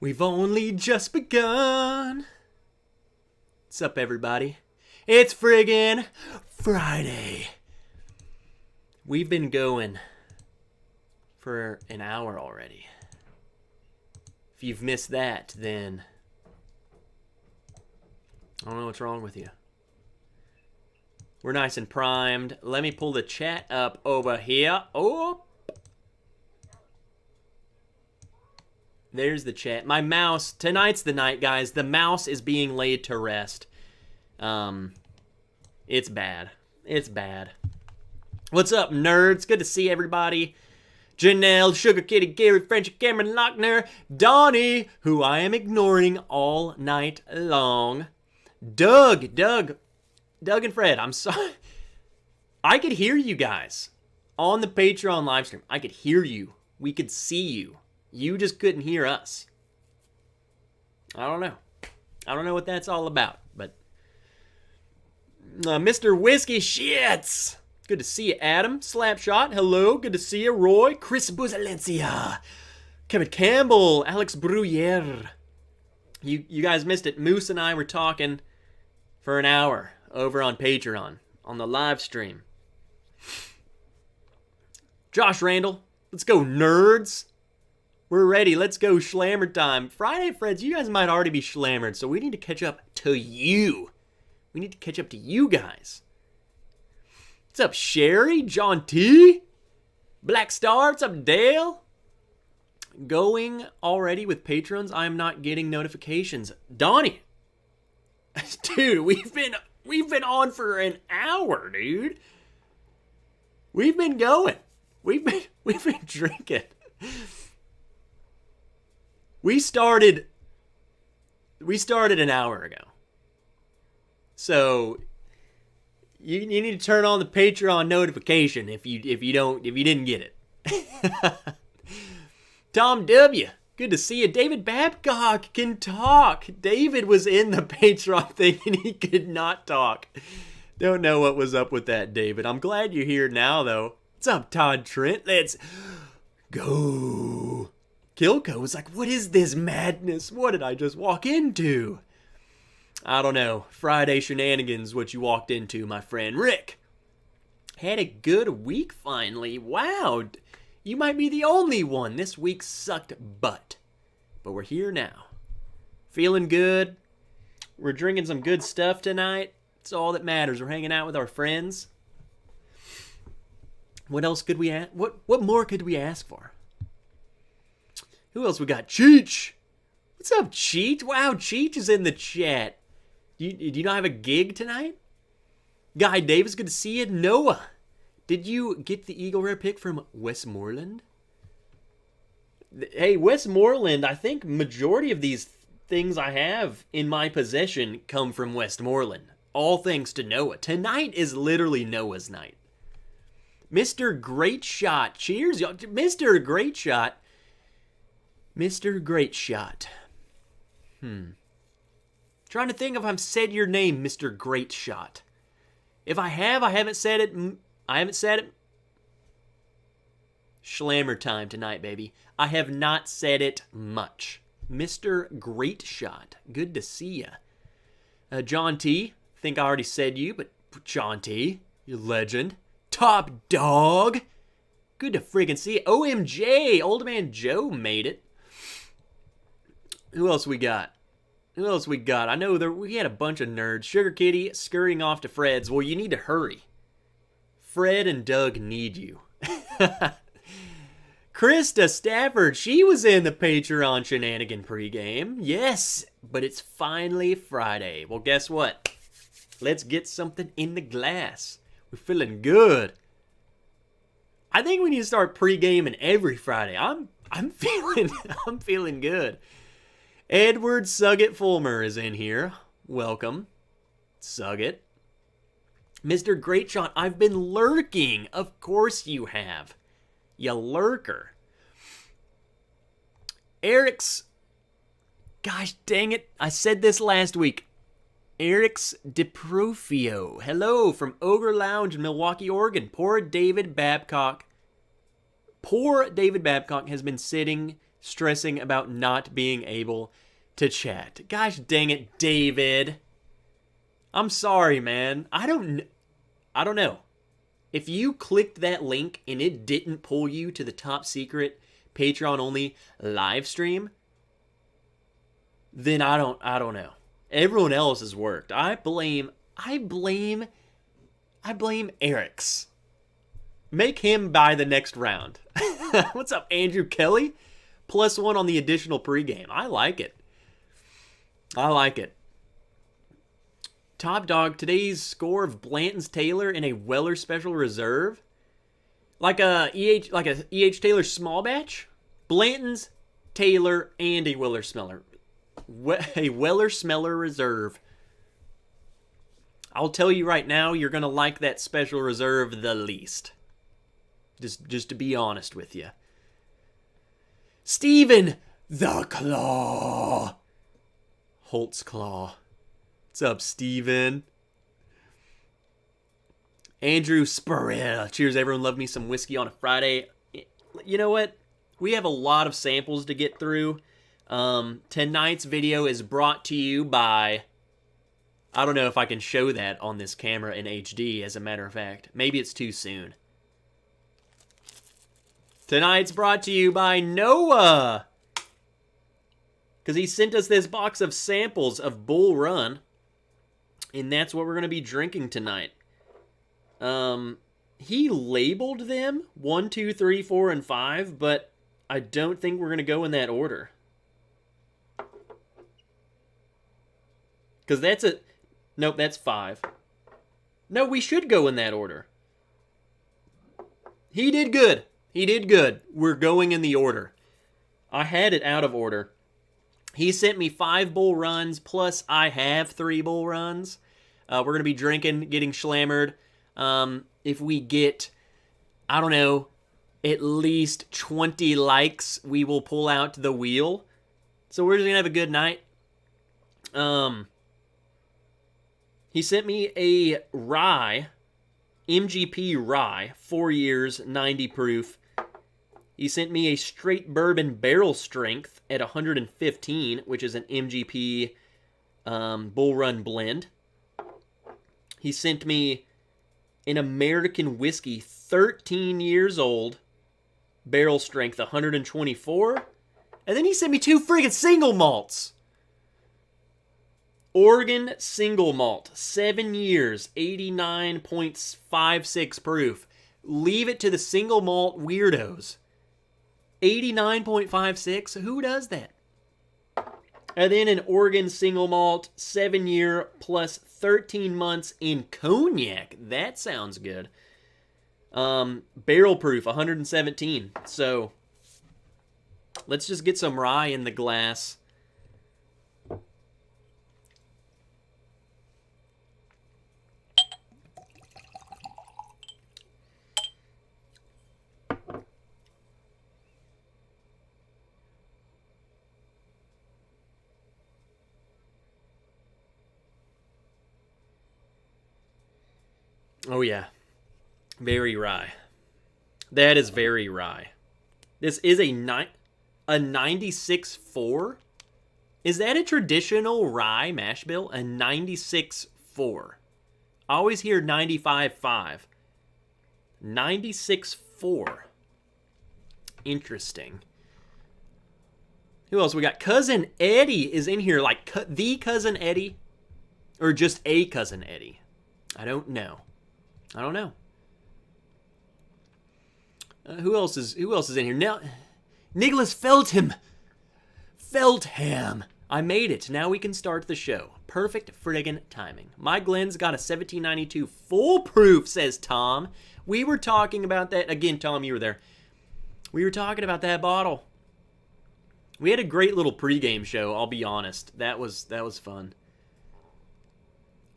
We've only just begun. What's up, everybody? It's friggin' Friday. We've been going for an hour already. If you've missed that, then I don't know what's wrong with you. We're nice and primed. Let me pull the chat up over here. Oh, there's the chat. My mouse, tonight's the night, guys. The mouse is being laid to rest. It's bad. It's bad. What's up, nerds? Good to see everybody. Janelle, Sugar Kitty, Gary, French, Cameron, Lochner, Donnie, who I am ignoring all night long. Doug and Fred, I'm sorry. I could hear you guys on the Patreon live stream. I could hear you. We could see you. You just couldn't hear us. I don't know. I don't know what that's all about, but Mr. Whiskey Shits. Good to see you, Adam. Slapshot, hello. Good to see you, Roy. Chris Buzalencia. Kevin Campbell. Alex Bruyere. You guys missed it. Moose and I were talking for an hour over on Patreon on the live stream. Josh Randall. Let's go, nerds. We're ready. Let's go schlammer time. Friday, Freds, you guys might already be schlammered, so we need to catch up to you. We need to catch up to you guys. What's up, Sherry? John T? Black Star? What's up, Dale? Going already with patrons? I am not getting notifications. Donnie. Dude, we've been on for an hour, dude. We've been going. We've been drinking. We started an hour ago. So you need to turn on the Patreon notification if you didn't get it. Tom W. Good to see you. David Babcock can talk. David was in the Patreon thing and he could not talk. Don't know what was up with that, David. I'm glad you're here now, though. What's up, Todd Trent? Let's go. Kilko was like, what is this madness? What did I just walk into? I don't know. Friday shenanigans, what you walked into, my friend. Rick. Had a good week finally. Wow. You might be the only one. This week sucked butt. But we're here now. Feeling good. We're drinking some good stuff tonight. It's all that matters. We're hanging out with our friends. What else could we ask? What more could we ask for? Who else we got? Cheech. What's up, Cheech? Wow, Cheech is in the chat. Do you not have a gig tonight? Guy Davis, good to see you. Noah, did you get the Eagle Rare pick from Westmoreland? Hey, Westmoreland, I think majority of these things I have in my possession come from Westmoreland. All thanks to Noah. Tonight is literally Noah's night. Mr. Great Shot. Cheers, y'all. Mr. Great Shot. Mr. Great Shot. Trying to think if I've said your name, Mr. Great Shot. If I have, I haven't said it. Schlammer time tonight, baby. I have not said it much. Mr. Great Shot. Good to see ya. John T. Think I already said you, but John T. You legend. Top dog. Good to friggin' see you. OMJ. Old Man Joe made it. Who else we got? I know we had a bunch of nerds. Sugar Kitty scurrying off to Fred's. Well, you need to hurry. Fred and Doug need you. Krista Stafford, she was in the Patreon shenanigan pregame. Yes, but it's finally Friday. Well, guess what? Let's get something in the glass. We're feeling good. I think we need to start pre-gaming every Friday. I'm feeling good. Edward Suggett Fulmer is in here. Welcome, Suggett. Mr. Great Shot, I've been lurking. Of course you have. You lurker. Eric's, gosh dang it, I said this last week. Eric's DeProfio. Hello from Ogre Lounge in Milwaukee, Oregon. Poor David Babcock has been sitting stressing about not being able to chat. Gosh dang it, David. I'm sorry, man. I don't know. If you clicked that link and it didn't pull you to the top secret Patreon only live stream, then I don't know. Everyone else has worked. I blame Eric's. Make him buy the next round. What's up, Andrew Kelly? +1 on the additional pregame. I like it. Top dog, today's score of Blanton's Taylor in a Weller Special Reserve. Like a E.H. Taylor small batch? Blanton's, Taylor, and a Weller Smeller. A Weller Smeller Reserve. I'll tell you right now, you're going to like that Special Reserve the least. Just to be honest with you. Steven the Claw. Holtz Claw. What's up, Steven? Andrew Spurrier. Cheers, everyone. Love me some whiskey on a Friday. You know what? We have a lot of samples to get through. Tonight's video is brought to you by... I don't know if I can show that on this camera in HD, as a matter of fact. Maybe it's too soon. Tonight's brought to you by Noah. Because he sent us this box of samples of Bull Run. And that's what we're going to be drinking tonight. He labeled them 1, 2, 3, 4, and 5, but I don't think we're going to go in that order. Because that's a... Nope, that's 5. No, we should go in that order. He did good. He did good. We're going in the order. I had it out of order. He sent me 5 Bull Runs, plus I have 3 Bull Runs. We're going to be drinking, getting schlammered. If we get, I don't know, at least 20 likes, we will pull out the wheel. So we're just going to have a good night. He sent me a rye, MGP rye, 4 years, 90 proof. He sent me a straight bourbon barrel strength at 115, which is an MGP Bull Run blend. He sent me an American whiskey, 13 years old, barrel strength, 124. And then he sent me 2 friggin' single malts. Oregon single malt, 7 years, 89.56 proof. Leave it to the single malt weirdos. 89.56? Who does that? And then an Oregon single malt, 7 year plus 13 months in Cognac. That sounds good. Barrel proof, 117. So, let's just get some rye in the glass. Oh, yeah. Very rye. That is very rye. This is a 96.4? Is that a traditional rye mash bill? A 96.4. I always hear 95.5. 96.4. Interesting. Who else we got? Cousin Eddie is in here. Like the Cousin Eddie? Or just a Cousin Eddie? I don't know. Who else is in here? Now, Nicholas Feltham. I made it. Now we can start the show. Perfect friggin' timing. My Glen's got a 1792 foolproof, says Tom. We were talking about that. Again, Tom, you were there. We were talking about that bottle. We had a great little pregame show, I'll be honest. That was fun.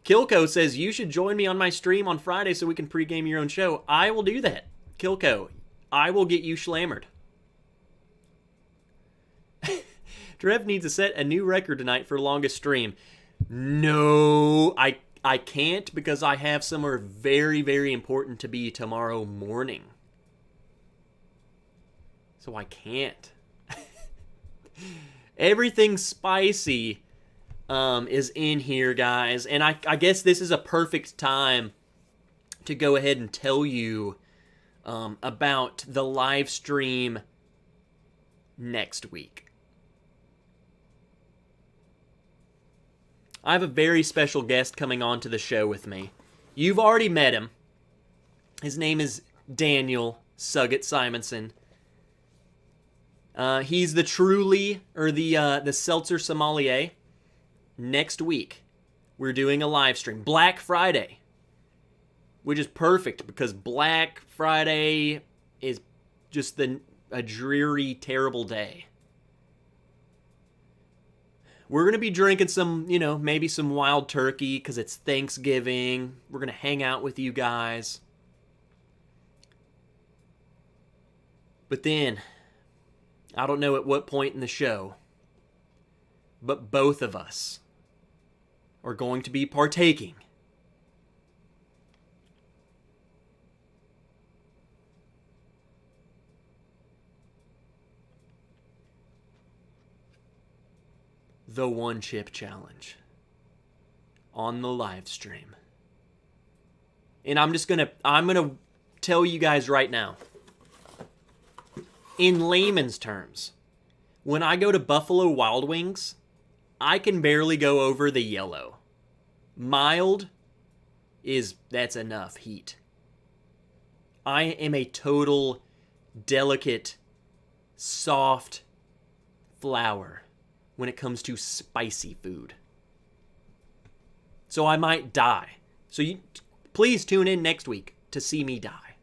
Kilco says, you should join me on my stream on Friday so we can pregame your own show. I will do that. Kilco, I will get you schlammered. Trev needs to set a new record tonight for longest stream. No, I can't because I have somewhere very, very important to be tomorrow morning. So I can't. Everything spicy is in here, guys. And I guess this is a perfect time to go ahead and tell you about the live stream next week. I have a very special guest coming on to the show with me. You've already met him. His name is Daniel Suggett Simonson. He's the the seltzer sommelier. Next week, we're doing a live stream. Black Friday. Which is perfect because Black Friday is just a dreary, terrible day. We're going to be drinking some, maybe some wild turkey because it's Thanksgiving. We're going to hang out with you guys. But then, I don't know at what point in the show, but both of us are going to be partaking the one chip challenge on the live stream. And I'm gonna tell you guys right now, in layman's terms, when I go to Buffalo Wild Wings, I can barely go over the yellow. Mild that's enough heat. I am a total delicate, soft flower when it comes to spicy food. So I might die. So please tune in next week to see me die.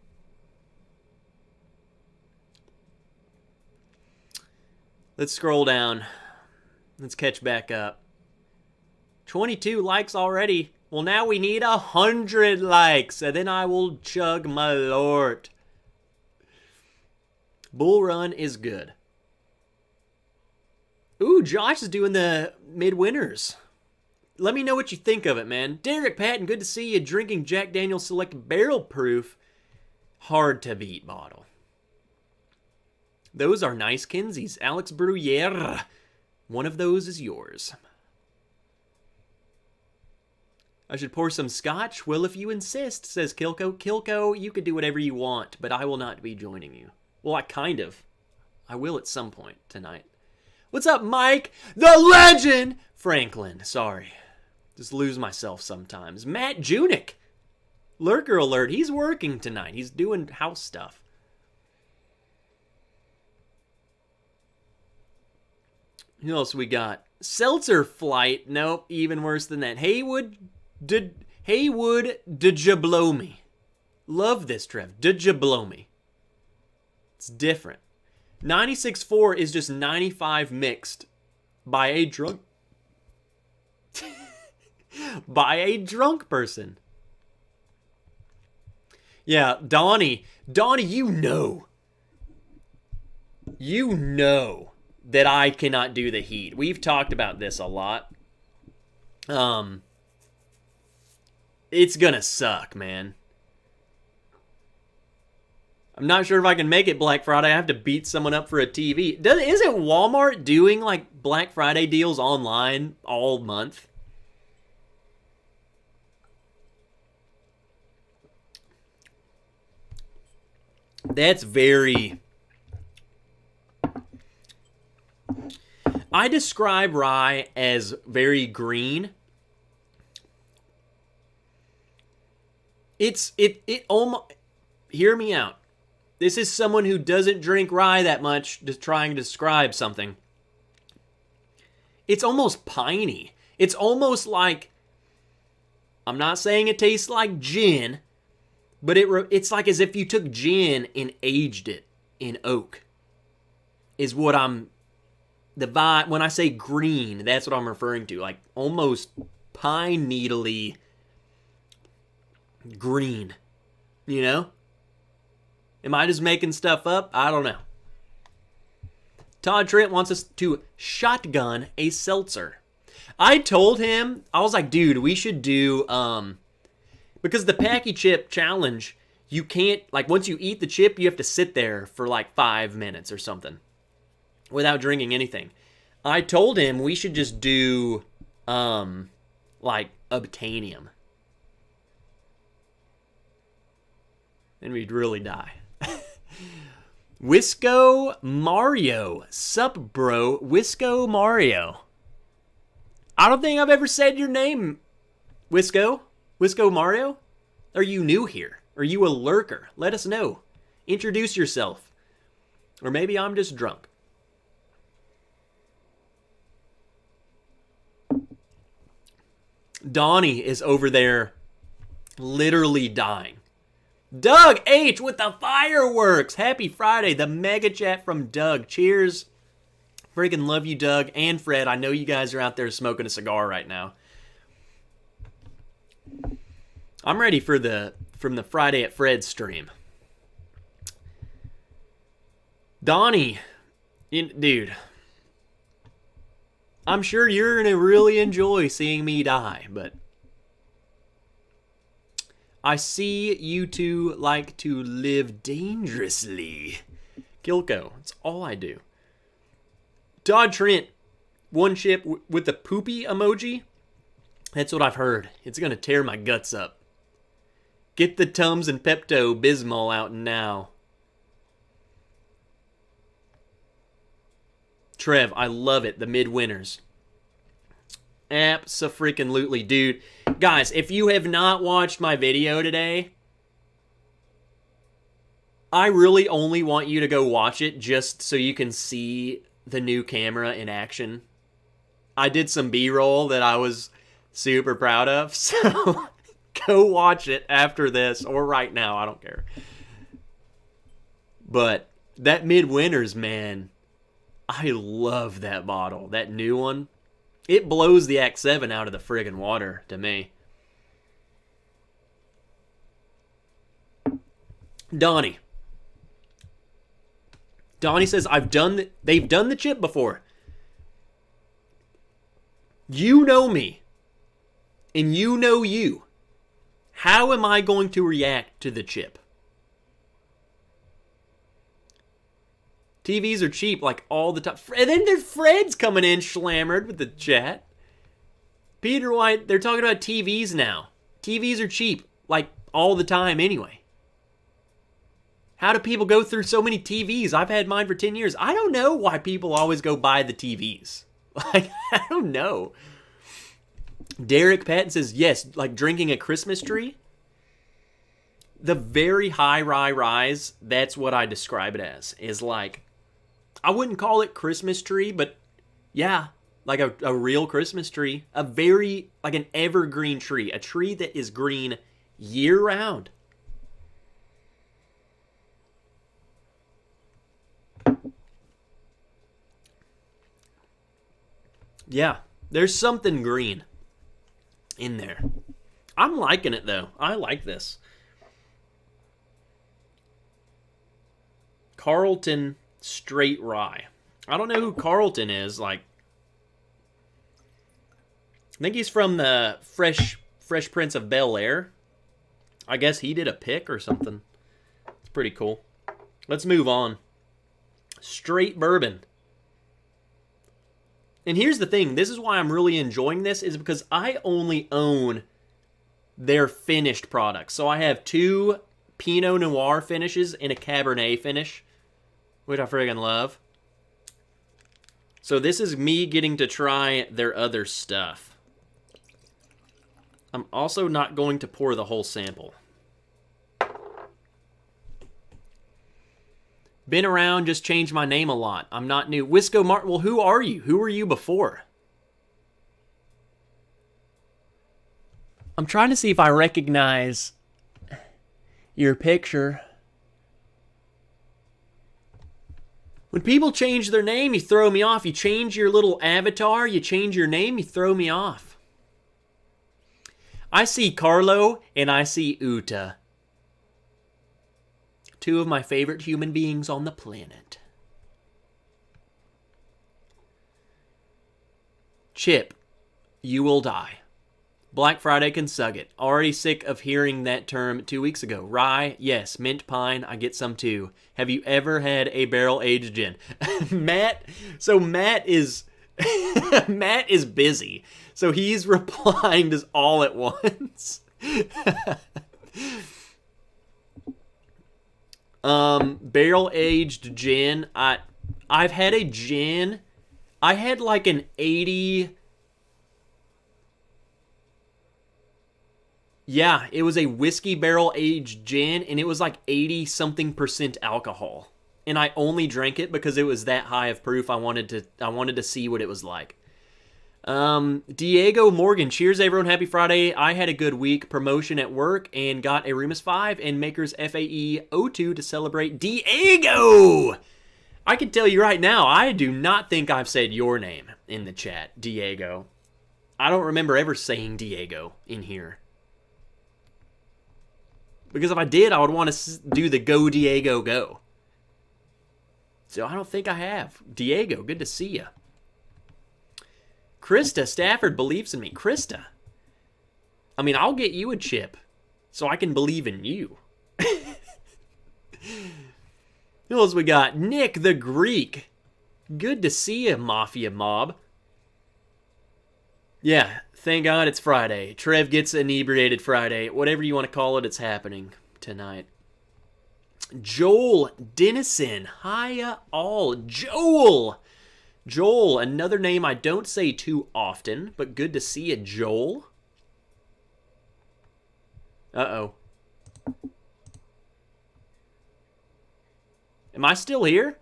Let's scroll down. Let's catch back up. 22 likes already. Well, now we need 100 likes, and then I will chug my lord. Bull Run is good. Ooh, Josh is doing the midwinters. Let me know what you think of it, man. Derek Patton, good to see you drinking Jack Daniel's Select Barrel Proof. Hard to beat bottle. Those are nice Kinseys. Alex Bruyere. One of those is yours. I should pour some scotch? Well, if you insist, says Kilko. Kilko, you could do whatever you want, but I will not be joining you. Well, I will at some point tonight. What's up, Mike? The legend! Franklin, sorry. Just lose myself sometimes. Matt Junick. Lurker alert, he's working tonight. He's doing house stuff. Who else we got? Seltzer Flight. Nope, even worse than that. Haywood, did ya blow me? Love this, Trev. Did ya blow me? It's different. 96.4 is just 95 mixed by a drunk person. Yeah, Donnie, you know that I cannot do the heat. We've talked about this a lot. It's gonna suck, man. I'm not sure if I can make it Black Friday. I have to beat someone up for a TV. Isn't Walmart doing like Black Friday deals online all month? That's very... I describe rye as very green. It almost... Hear me out. This is someone who doesn't drink rye that much, just trying to describe something. It's almost piney. It's almost like... I'm not saying it tastes like gin, but it's like as if you took gin and aged it in oak. Is what I'm... The vibe, when I say green, that's what I'm referring to. Like almost pine needly green. You know? Am I just making stuff up? I don't know. Todd Trent wants us to shotgun a seltzer. I told him, I was like, dude, we should do, because the Packy Chip Challenge, you can't, like, once you eat the chip, you have to sit there for like 5 minutes or something without drinking anything. I told him we should just do, like, obtainium. And we'd really die. Wisco Mario. Sup, bro? Wisco Mario. I don't think I've ever said your name, Wisco. Wisco Mario? Are you new here? Are you a lurker? Let us know. Introduce yourself. Or maybe I'm just drunk. Donnie is over there literally dying. Doug H with the fireworks. Happy Friday. The mega chat from Doug. Cheers. Friggin' love you, Doug and Fred. I know you guys are out there smoking a cigar right now. I'm ready for from the Friday at Fred's stream. Donnie, dude, I'm sure you're going to really enjoy seeing me die, but I see you two like to live dangerously. Gilko, that's all I do. Todd Trent, one chip with the poopy emoji. That's what I've heard. It's going to tear my guts up. Get the Tums and Pepto-Bismol out now. Trev, I love it. The midwinters. Abso-freaking-lutely. Dude, guys, if you have not watched my video today, I really only want you to go watch it just so you can see the new camera in action. I did some B-roll that I was super proud of, so go watch it after this or right now. I don't care. But that midwinters, man, I love that bottle. That new one. It blows the Act 7 out of the friggin' water to me. Donnie. Donnie says, they've done the chip before. You know me. And you know you. How am I going to react to the chip? TVs are cheap like all the time. And then there's Fred's coming in slammered with the chat. Peter White, they're talking about TVs now. TVs are cheap like all the time anyway. How do people go through so many TVs? I've had mine for 10 years. I don't know why people always go buy the TVs. Like, I don't know. Derek Patton says, yes, like drinking a Christmas tree. The very high rye rise, that's what I describe it as. Is like, I wouldn't call it Christmas tree, but yeah, like a real Christmas tree. A very, like an evergreen tree. A tree that is green year round. Yeah, there's something green in there. I'm liking it, though. I like this. Carlton Straight Rye. I don't know who Carlton is. Like, I think he's from the Fresh Prince of Bel-Air. I guess he did a pick or something. It's pretty cool. Let's move on. Straight Bourbon. And here's the thing, this is why I'm really enjoying this, is because I only own their finished products. So I have 2 Pinot Noir finishes and a Cabernet finish, which I friggin' love. So this is me getting to try their other stuff. I'm also not going to pour the whole sample. Been around, just changed my name a lot. I'm not new. Wisco Martin, well, who are you? Who were you before? I'm trying to see if I recognize your picture. When people change their name, you throw me off. You change your little avatar, you change your name, you throw me off. I see Carlo and I see Uta. 2 of my favorite human beings on the planet. Chip, you will die. Black Friday can suck it. Already sick of hearing that term 2 weeks ago. Rye, yes. Mint pine, I get some too. Have you ever had a barrel-aged gin? Matt, so Matt is Matt is busy, so he's replying to all at once. Barrel aged gin. I've had a gin. I had like an 80. Yeah, it was a whiskey barrel aged gin, and it was like 80 something percent alcohol. And I only drank it because it was that high of proof. I wanted to see what it was like. Diego Morgan, cheers everyone, happy Friday. I had a good week, promotion at work, and got a Remus 5 and Maker's FAE O2 to celebrate. Diego! I can tell you right now, I do not think I've said your name in the chat, Diego. I don't remember ever saying Diego in here. Because if I did, I would want to do the Go Diego Go. So I don't think I have. Diego, good to see you. Krista Stafford believes in me. Krista, I mean, I'll get you a chip so I can believe in you. Who else we got? Nick the Greek. Good to see you, Mafia Mob. Yeah, thank God it's Friday. Trev gets inebriated Friday. Whatever you want to call it, it's happening tonight. Joel Dennison. Hiya all. Joel, another name I don't say too often, but good to see you, Joel. Uh-oh. Am I still here?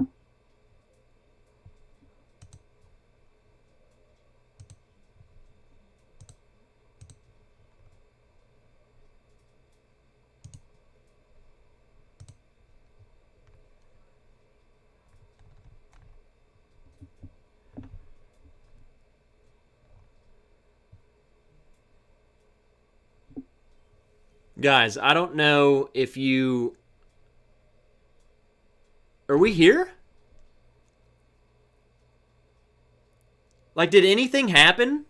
Guys, I don't know if you... Are we here? Like, did anything happen?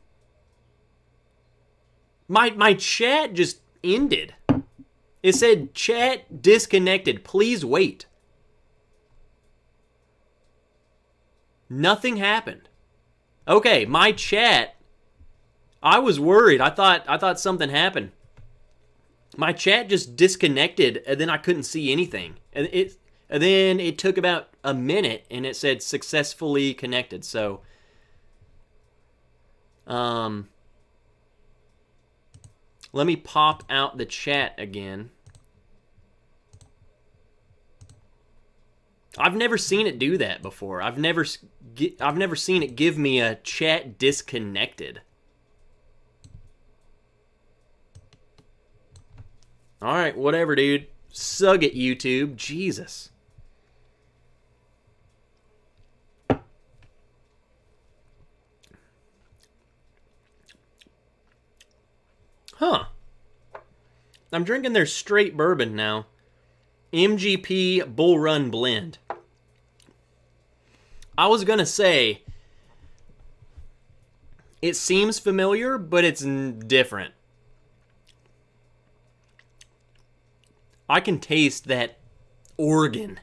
My chat just ended. It said, chat disconnected. Please wait. Nothing happened. Okay, my chat... I was worried. I thought something happened. My chat just disconnected, and then I couldn't see anything. And then it took about a minute, and it said successfully connected. So, let me pop out the chat again. I've never seen it do that before. I've never seen it give me a chat disconnected. All right, whatever, dude. Sug it, YouTube. Jesus. Huh. I'm drinking their straight bourbon now. MGP Bull Run Blend. I was going to say, it seems familiar, but it's different. I can taste that organ.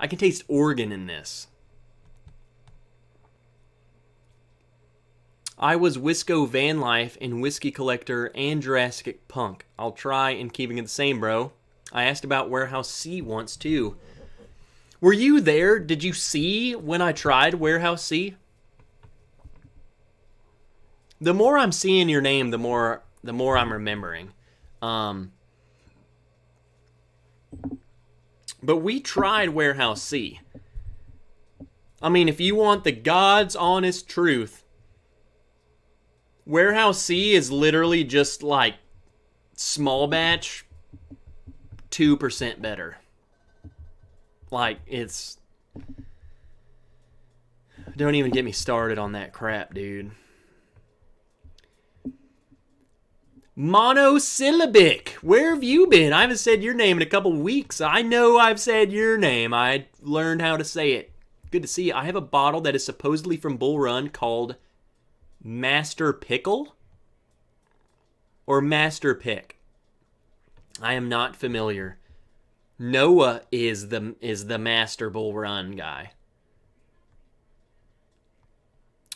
I can taste organ in this. I was Wisco Van Life and Whiskey Collector and Jurassic Punk. I'll try and keeping it the same, bro. I asked about Warehouse C once, too. Were you there? Did you see when I tried Warehouse C? The more I'm seeing your name, the more I'm remembering. But we tried Warehouse C. I mean, if you want the God's honest truth, Warehouse C is literally just like small batch, 2% better. Like, it's... Don't even get me started on that crap, dude. Monosyllabic. Where have you been? I haven't said your name in a couple weeks. I know I've said your name. I learned how to say it. Good to see you. I have a bottle that is supposedly from Bull Run called Master Pickle or Master Pick. I am not familiar. Noah is the Master Bull Run guy.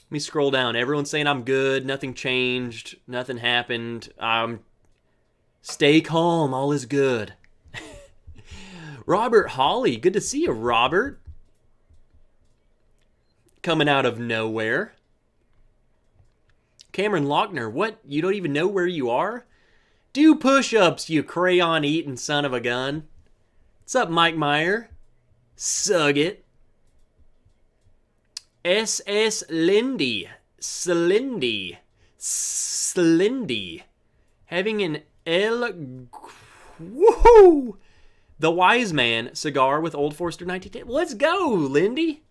Let me scroll down. Everyone's saying I'm good. Nothing changed. Nothing happened. Stay calm. All is good. Robert Hawley. Good to see you, Robert. Coming out of nowhere. Cameron Lochner. What? You don't even know where you are? Do push-ups, you crayon-eating son of a gun. What's up, Mike Meyer? Sug it. S.S. Lindy. Slindy. Having an woohoo! The Wise Man cigar with Old Forester 1910. Let's go, Lindy.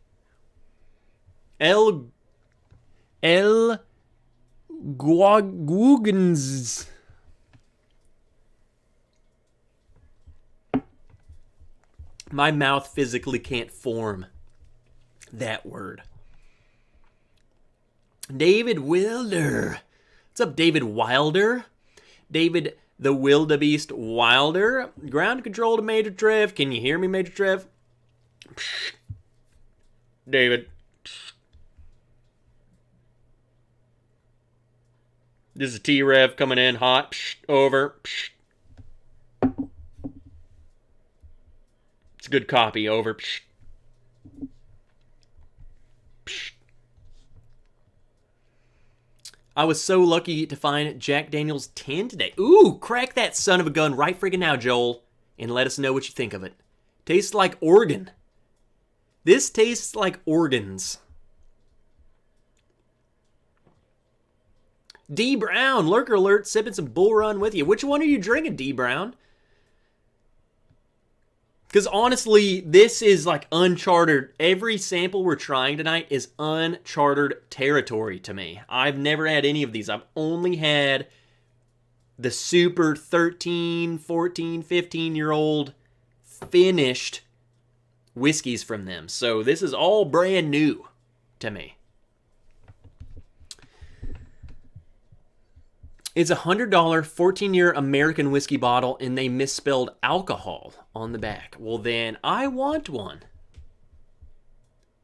Guagugens. My mouth physically can't form that word. David Wilder. What's up, David Wilder? David the Wildebeest Wilder. Ground control to Major Trev. Can you hear me, Major Trev? David. This is T-Rev coming in hot. Over. It's good copy. Over. I was so lucky to find Jack Daniel's 10 today. Ooh, crack that son of a gun right friggin' now, Joel, and let us know what you think of it. Tastes like organ. This tastes like organs. D. Brown, lurker alert, sipping some Bull Run with you. Which one are you drinking, D. Brown? Because honestly, this is like uncharted. Every sample we're trying tonight is uncharted territory to me. I've never had any of these. I've only had the super 13, 14, 15-year-old finished whiskeys from them. So this is all brand new to me. It's a $100 14-year American whiskey bottle, and they misspelled alcohol on the back. Well, then I want one.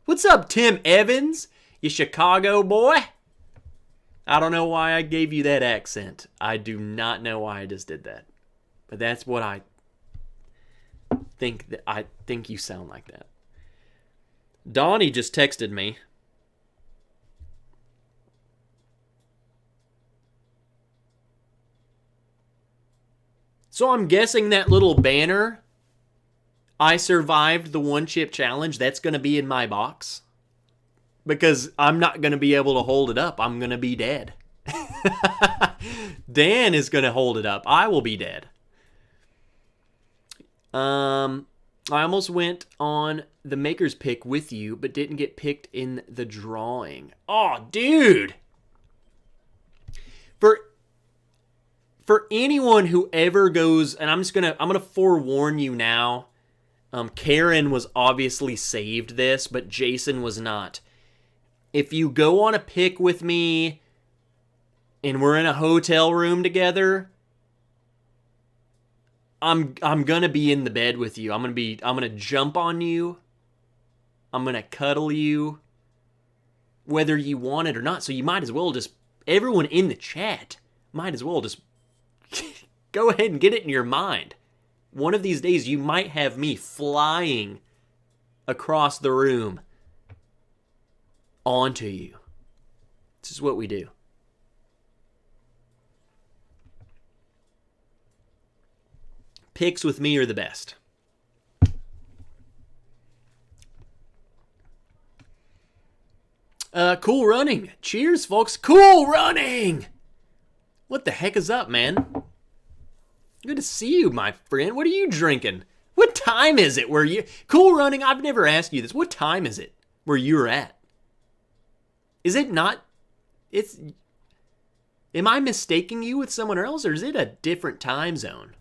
What's up, Tim Evans? You Chicago boy? I don't know why I gave you that accent. I do not know why I just did that. But that's what I think you sound like that. Donnie just texted me. So I'm guessing that little banner, I survived the one chip challenge, that's going to be in my box. Because I'm not going to be able to hold it up. I'm going to be dead. Dan is going to hold it up. I will be dead. I almost went on the maker's pick with you, but didn't get picked in the drawing. Oh, dude! For anyone who ever goes, and I'm gonna forewarn you now. Karen was obviously saved this, but Jason was not. If you go on a pick with me, and we're in a hotel room together, I'm gonna be in the bed with you. I'm gonna jump on you. I'm gonna cuddle you, whether you want it or not. So you might as well just, everyone in the chat might as well just go ahead and get it in your mind. One of these days, you might have me flying across the room onto you. This is what we do. Picks with me are the best. Cool running. Cheers, folks. Cool running! What the heck is up, man? Good to see you, my friend. What are you drinking? What time is it where you... Cool running, I've never asked you this. What time is it where you're at? Is it not... It's... Am I mistaking you with someone else, or is it a different time zone?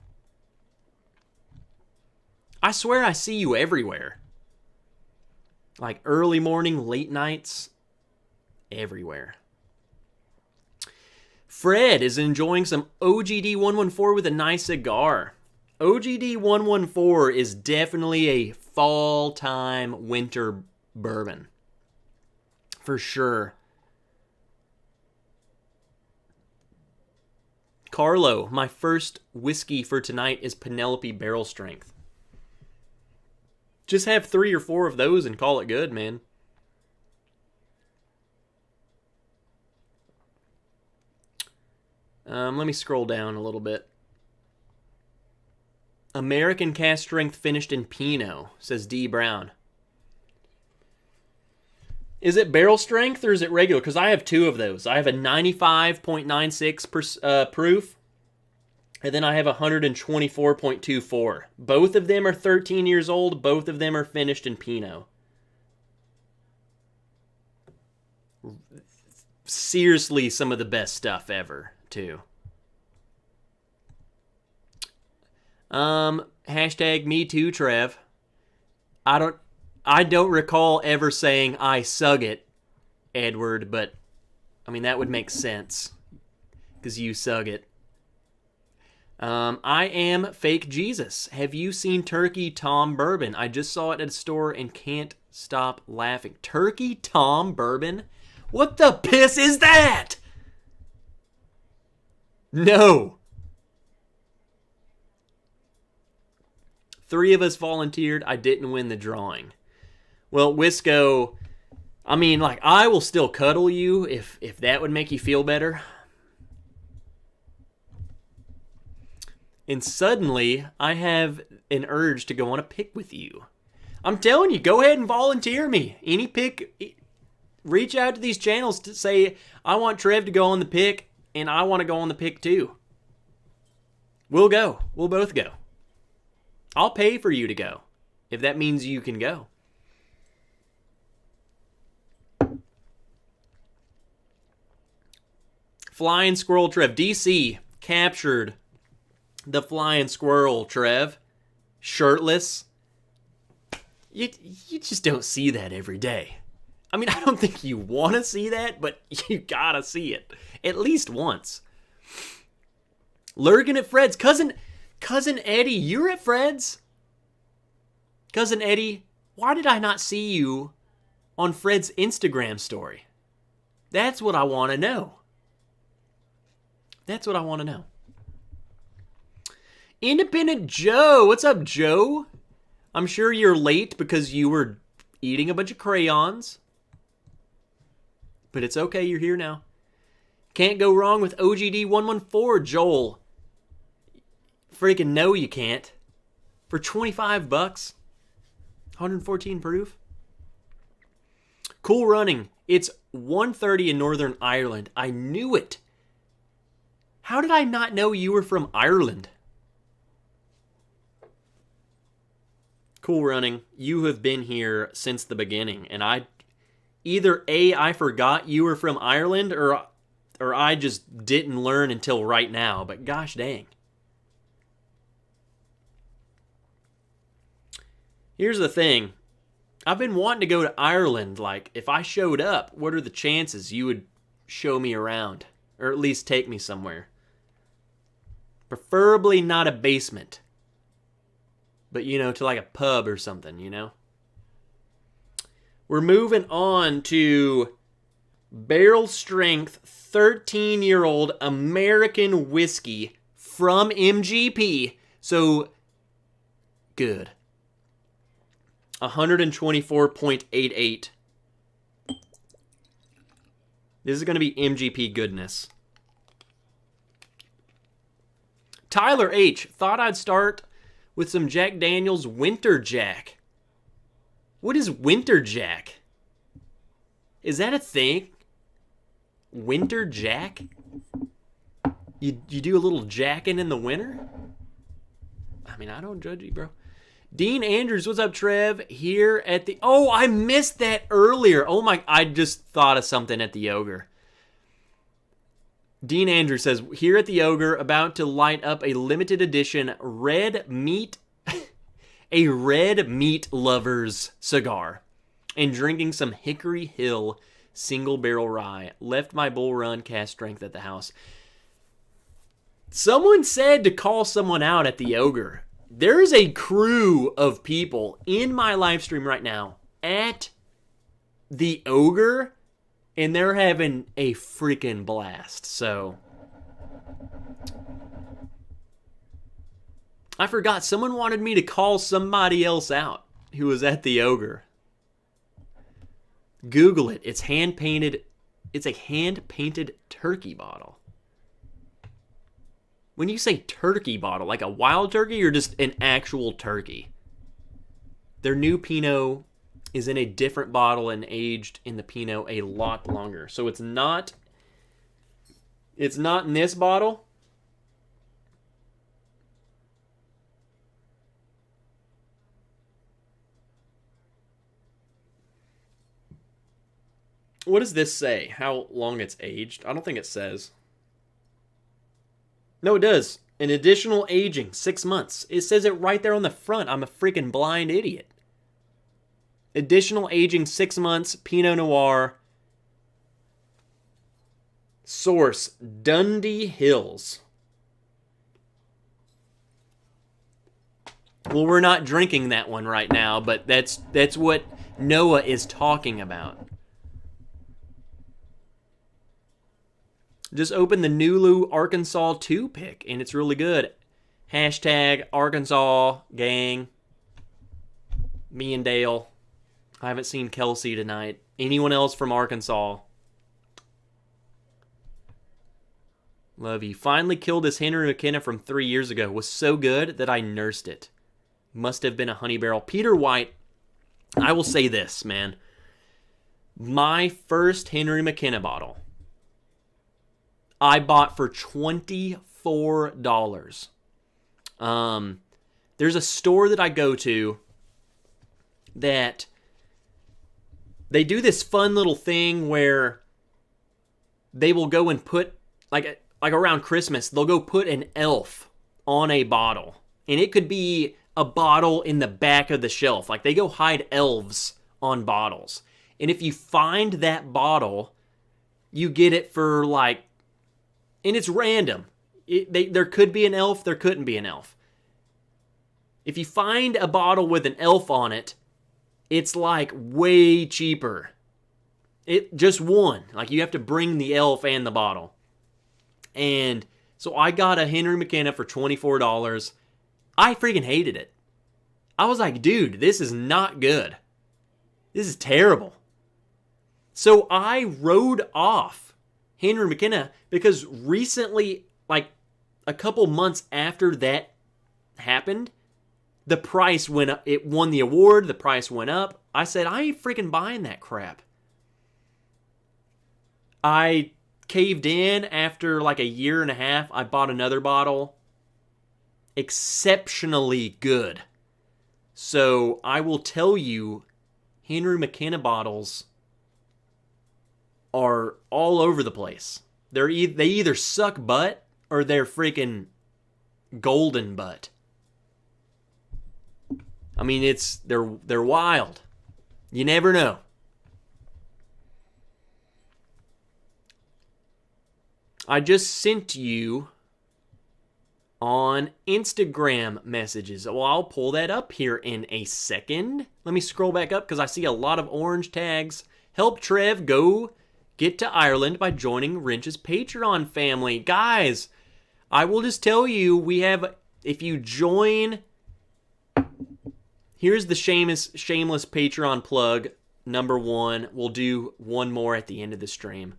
I swear I see you everywhere. Like early morning, late nights, everywhere. Fred is enjoying some OGD 114 with a nice cigar. OGD 114 is definitely a fall-time winter bourbon. For sure. Carlo, my first whiskey for tonight is Penelope Barrel Strength. Just have 3 or 4 of those and call it good, man. Let me scroll down a little bit. American Cask Strength finished in Pinot, says D. Brown. Is it barrel strength or is it regular? Because I have 2 of those. I have a 95.96 proof, and then I have a 124.24. Both of them are 13 years old. Both of them are finished in Pinot. Seriously, some of the best stuff ever, too. Hashtag me too, Trev. I don't recall ever saying I sug it, Edward, but I mean that would make sense because you sug it. I am fake Jesus. Have you seen Turkey Tom Bourbon? I just saw it at a store and can't stop laughing. Turkey Tom Bourbon? What the piss is that? No. 3 of us volunteered. I didn't win the drawing. Well, Wisco, I mean, like, I will still cuddle you if that would make you feel better. And suddenly, I have an urge to go on a pick with you. I'm telling you, go ahead and volunteer me. Any pick, reach out to these channels to say, I want Trev to go on the pick, and I want to go on the pick too. We'll go. We'll both go. I'll pay for you to go, if that means you can go. Flying Squirrel Trev. DC captured the Flying Squirrel Trev. Shirtless. You just don't see that every day. I mean, I don't think you want to see that, but you gotta see it. At least once. Lurking at Fred's. Cousin Eddie, you're at Fred's? Cousin Eddie, why did I not see you on Fred's Instagram story? That's what I want to know. That's what I want to know. Independent Joe. What's up, Joe? I'm sure you're late because you were eating a bunch of crayons. But it's okay, you're here now. Can't go wrong with OGD 114, Joel. Freaking no, you can't. For $25, 114 proof. Cool running. It's 1:30 in Northern Ireland. I knew it. How did I not know you were from Ireland? Cool running. You have been here since the beginning, and I forgot you were from Ireland, or I just didn't learn until right now. But gosh dang. Here's the thing. I've been wanting to go to Ireland. Like, if I showed up, what are the chances you would show me around? Or at least take me somewhere? Preferably not a basement. But, to like a pub or something, We're moving on to barrel strength 13-year-old American whiskey from MGP. So, good. 124.88. This is going to be MGP goodness. Tyler H. Thought I'd start with some Jack Daniel's Winter Jack. What is Winter Jack? Is that a thing? Winter Jack? You do a little jacking in the winter? I mean, I don't judge you, bro. Dean Andrews, what's up, Trev? Here at the... Oh, I missed that earlier. Oh my... I just thought of something at the Ogre. Dean Andrews says, here at the Ogre, about to light up a limited edition red meat... a red meat lover's cigar. And drinking some Hickory Hill single barrel rye. Left my Bull Run cask strength at the house. Someone said to call someone out at the Ogre. There's a crew of people in my live stream right now at the Ogre, and they're having a freaking blast. So, I forgot. Someone wanted me to call somebody else out who was at the Ogre. Google it. It's hand-painted. It's a hand-painted turkey bottle. When you say turkey bottle, like a wild turkey or just an actual turkey? Their new Pinot is in a different bottle and aged in the Pinot a lot longer. So it's not in this bottle. What does this say? How long it's aged? I don't think it says. No, it does. An additional aging, 6 months. It says it right there on the front. I'm a freaking blind idiot. Additional aging, 6 months, Pinot Noir. Source, Dundee Hills. Well, we're not drinking that one right now, but that's what Noah is talking about. Just open the Nulu Arkansas 2 pick, and it's really good. Hashtag Arkansas gang. Me and Dale. I haven't seen Kelsey tonight. Anyone else from Arkansas? Love you. Finally killed this Henry McKenna from 3 years ago. Was so good that I nursed it. Must have been a honey barrel. Peter White, I will say this, man. My first Henry McKenna bottle, I bought for $24. There's a store that I go to that they do this fun little thing where they will go and put, like around Christmas, they'll go put an elf on a bottle. And it could be a bottle in the back of the shelf. Like they go hide elves on bottles. And if you find that bottle, you get it for like, and it's random. There could be an elf, there couldn't be an elf. If you find a bottle with an elf on it, it's like way cheaper. It just one. Like you have to bring the elf and the bottle. And so I got a Henry McKenna for $24. I freaking hated it. I was like, dude, this is not good. This is terrible. So I wrote off Henry McKenna because recently, like a couple months after that happened, the price went up. It won the award. The price went up. I said, I ain't freaking buying that crap. I caved in after like a year and a half. I bought another bottle. Exceptionally good. So I will tell you, Henry McKenna bottles are all over the place. They either suck butt or they're freaking golden butt. I mean, they're wild. You never know. I just sent you on Instagram messages. Well, I'll pull that up here in a second. Let me scroll back up because I see a lot of orange tags. Help Trev go get to Ireland by joining Wrench's Patreon family. Guys, I will just tell you, if you join, here's the shameless Patreon plug. Number 1, we'll do one more at the end of the stream.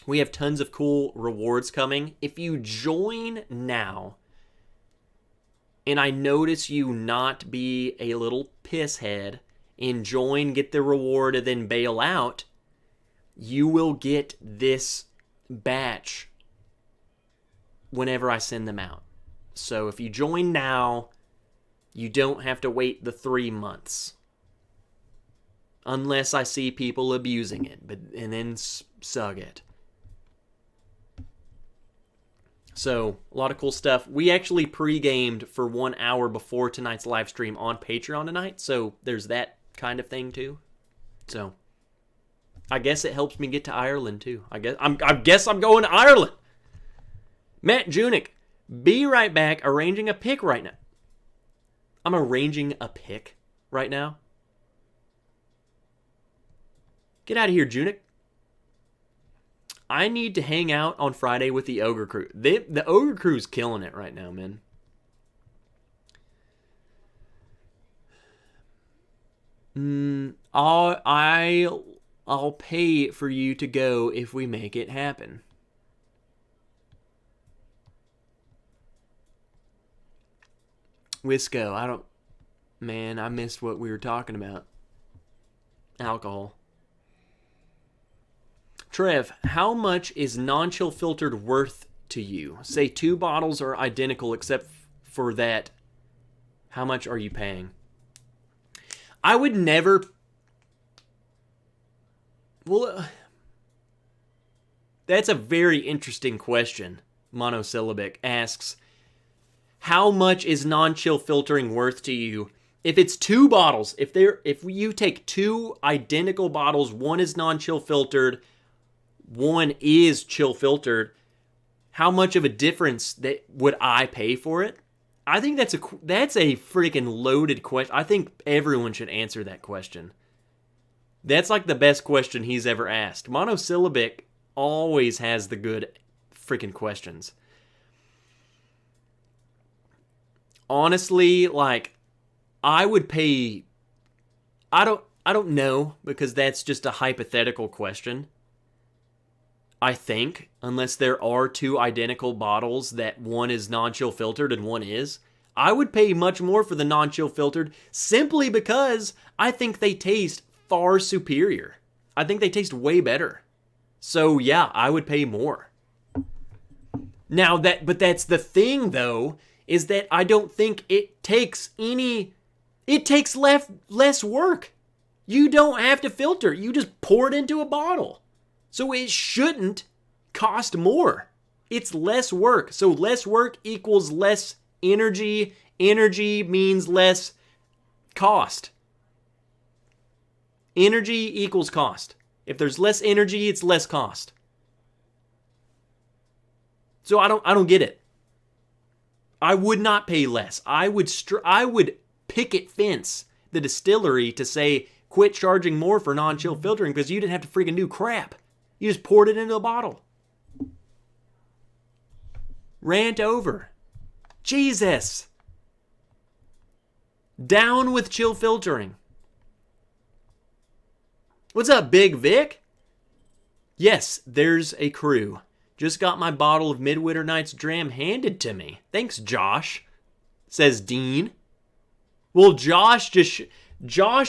We have tons of cool rewards coming. If you join now, and I notice you not be a little pisshead and join, get the reward, and then bail out, you will get this batch whenever I send them out. So if you join now, you don't have to wait the 3 months. Unless I see people abusing it, and then sug it. So, a lot of cool stuff. We actually pre-gamed for 1 hour before tonight's live stream on Patreon tonight, so there's that kind of thing too. So, I guess it helps me get to Ireland too. I guess I'm going to Ireland. Matt Junick, be right back. Arranging a pick right now. I'm arranging a pick right now. Get out of here, Junick. I need to hang out on Friday with the Ogre Crew. The Ogre Crew's killing it right now, man. I'll pay for you to go if we make it happen. Wisco, I missed what we were talking about. Alcohol. Trev, how much is non-chill filtered worth to you? Say 2 bottles are identical except for that. How much are you paying? I would never... Well, that's a very interesting question. Monosyllabic asks, how much is non-chill filtering worth to you? If it's 2 bottles, if you take 2 identical bottles, one is non-chill filtered, one is chill filtered, how much of a difference that would I pay for it? I think that's a freaking loaded question. I think everyone should answer that question. That's like the best question he's ever asked. Monosyllabic always has the good freaking questions. Honestly, like, I would pay... I don't know, because that's just a hypothetical question. I think, unless there are 2 identical bottles that one is non-chill filtered and one is, I would pay much more for the non-chill filtered simply because I think they taste far superior. I think they taste way better. So yeah, I would pay more. Now but that's the thing though, is that I don't think it takes less work. You don't have to filter. You just pour it into a bottle. So it shouldn't cost more. It's less work. So less work equals less energy. Energy means less cost. Energy equals cost. If there's less energy, it's less cost. So I don't get it. I would not pay less. I would picket fence the distillery to say, quit charging more for non-chill filtering because you didn't have to freaking do crap. You just poured it into a bottle. Rant over. Jesus. Down with chill filtering. What's up, Big Vic? Yes, there's a crew. Just got my bottle of Midwinter Night's Dram handed to me. Thanks, Josh, says Dean. Well, Josh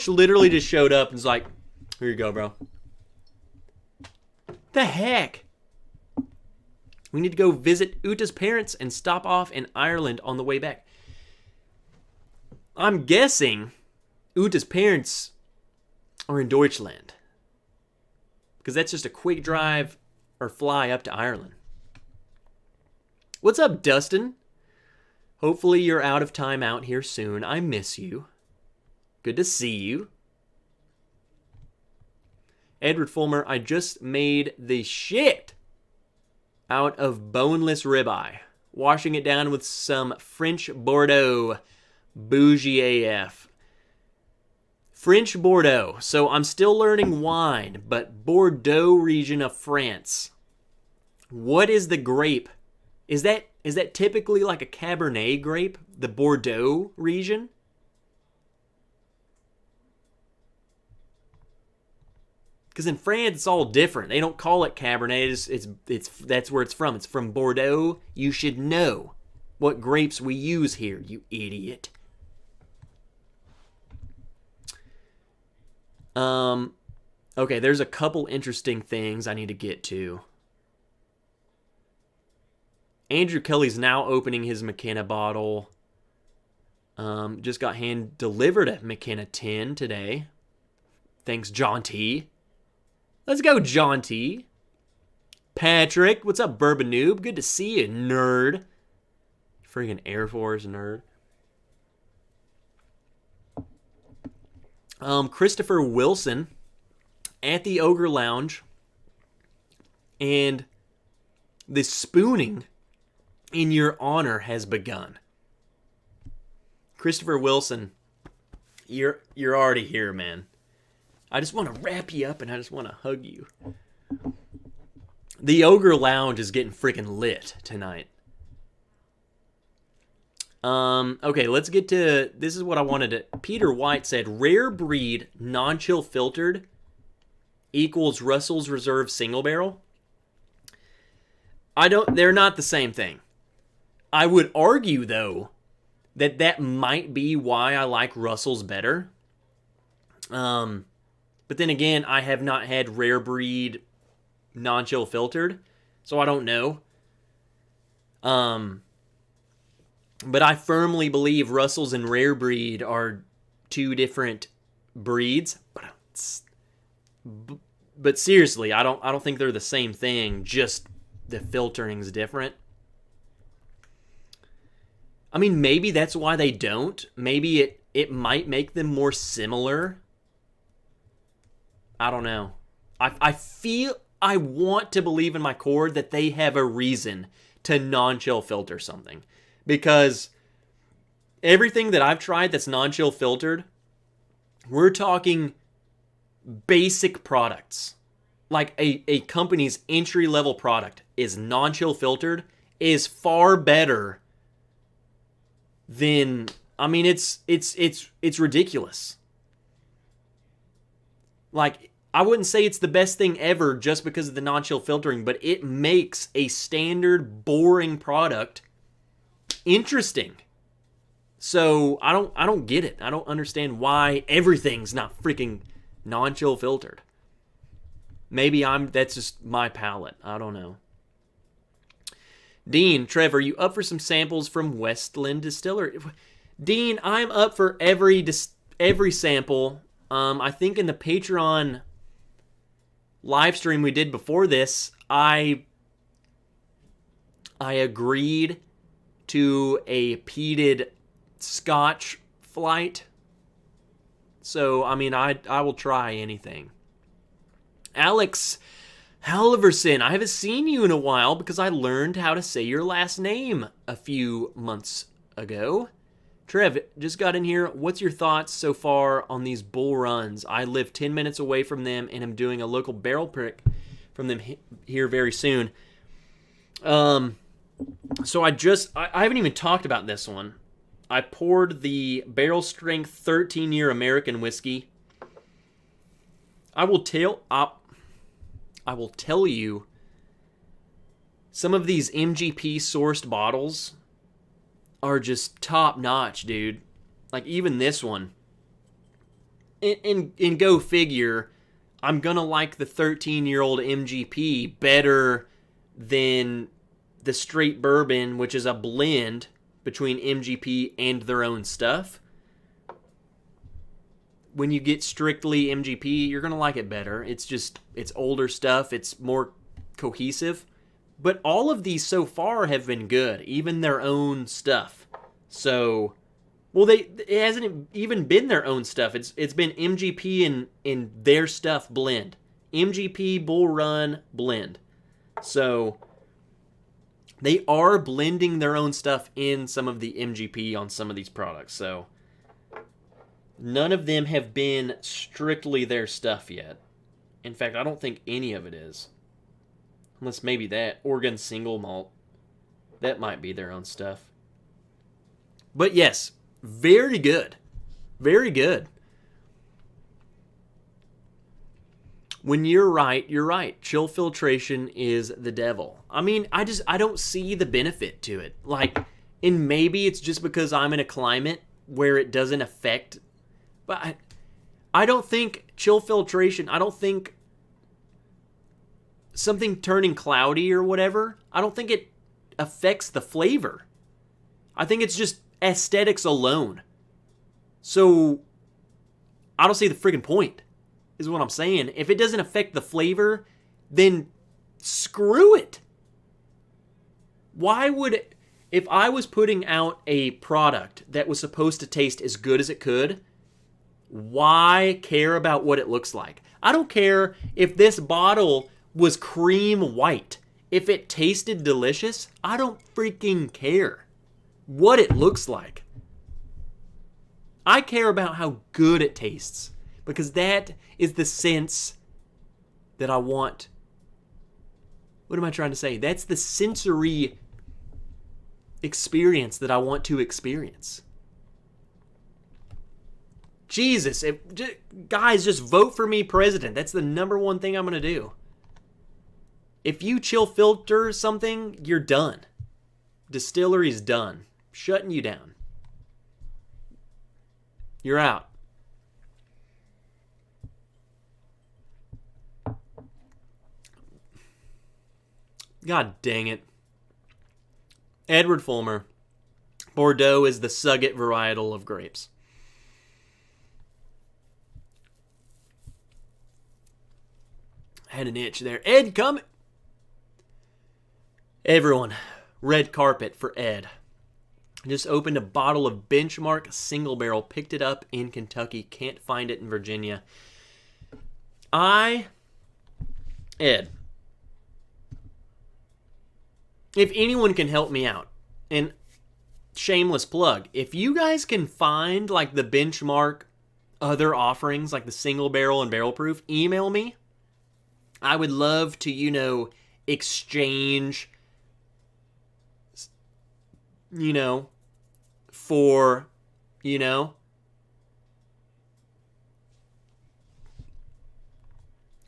literally just showed up and was like, here you go, bro. The heck? We need to go visit Uta's parents and stop off in Ireland on the way back. I'm guessing Uta's parents are in Deutschland, because that's just a quick drive or fly up to Ireland. What's up, Dustin? Hopefully you're out of time out here soon. I miss you. Good to see you. Edward Fulmer, I just made the shit out of boneless ribeye, washing it down with some French Bordeaux. Bougie AF. French Bordeaux. So I'm still learning wine, but Bordeaux region of France. What is the grape? Is that typically like a Cabernet grape? The Bordeaux region? Because in France, it's all different. They don't call it Cabernet. It's that's where it's from. It's from Bordeaux. You should know what grapes we use here, you idiot. Okay, there's a couple interesting things I need to get to. Andrew Kelly's now opening his McKenna bottle. Just got hand delivered a McKenna 10 today. Thanks, John T. Let's go, John T. Patrick, what's up, Bourbon Noob? Good to see you, nerd. Freaking Air Force nerd. Christopher Wilson at the Ogre Lounge, and the spooning in your honor has begun. Christopher Wilson, you're already here, man. I just want to wrap you up and I just want to hug you. The Ogre Lounge is getting freaking lit tonight. Okay, let's get to, this is what I wanted to, Peter White said, rare breed, non-chill filtered equals Russell's Reserve single barrel. They're not the same thing. I would argue, though, that might be why I like Russell's better. But then again, I have not had rare breed non-chill filtered, so I don't know. But I firmly believe Russell's and rare breed are two different breeds. But seriously, I don't think they're the same thing. Just the filtering's different. I mean, maybe that's why they don't. Maybe it might make them more similar. I don't know. I want to believe in my core that they have a reason to non-chill filter something. Because everything that I've tried that's non-chill filtered, we're talking basic products. Like a company's entry-level product is non-chill filtered, is far better than, I mean, it's ridiculous. Like, I wouldn't say it's the best thing ever just because of the non-chill filtering, but it makes a standard boring product interesting. So I don't get it. I don't understand why everything's not freaking non-chill filtered. Maybe that's just my palate. I don't know. Dean, Trevor, you up for some samples from Westland Distillery? Dean, I'm up for every sample. I think in the Patreon live stream we did before this, I agreed to a peated Scotch flight. So, I mean, I will try anything. Alex Halverson, I haven't seen you in a while because I learned how to say your last name a few months ago. Trev, just got in here. What's your thoughts so far on these bull runs? I live 10 minutes away from them and am doing a local barrel prick from them here very soon. So I haven't even talked about this one. I poured the barrel strength 13-year American whiskey. I will tell you, some of these MGP sourced bottles are just top notch, dude. Like even this one. In go figure, I'm gonna like the 13-year-old MGP better than the straight bourbon, which is a blend between MGP and their own stuff. When you get strictly MGP, you're gonna like it better. It's older stuff. It's more cohesive. But all of these so far have been good, even their own stuff. So, well, it hasn't even been their own stuff. It's been MGP and their stuff blend. MGP Bull Run blend. So, they are blending their own stuff in some of the MGP on some of these products. So, none of them have been strictly their stuff yet. In fact, I don't think any of it is. Unless maybe that Oregon single malt. That might be their own stuff. But yes, very good. Very good. When you're right, you're right. Chill filtration is the devil. I mean, I don't see the benefit to it. Like, and maybe it's just because I'm in a climate where it doesn't affect. But I don't think chill filtration, I don't think something turning cloudy or whatever, I don't think it affects the flavor. I think it's just aesthetics alone. So, I don't see the friggin' point, is what I'm saying. If it doesn't affect the flavor, then screw it. Why would it, if I was putting out a product that was supposed to taste as good as it could, why care about what it looks like? I don't care if this bottle was cream white. If it tasted delicious, I don't freaking care what it looks like. I care about how good it tastes, because that is the sense that I want. What am I trying to say? That's the sensory experience that I want to experience. Jesus, guys, just vote for me president. That's the number one thing I'm going to do. If you chill filter something, you're done. Distillery's done. Shutting you down. You're out. God dang it. Edward Fulmer. Bordeaux is the Suget varietal of grapes. Had an itch there. Ed, come. Everyone, red carpet for Ed. Just opened a bottle of Benchmark single barrel. Picked it up in Kentucky. Can't find it in Virginia. Ed, if anyone can help me out, and shameless plug, if you guys can find like the Benchmark other offerings, like the single barrel and barrel proof, email me. I would love to, exchange, for,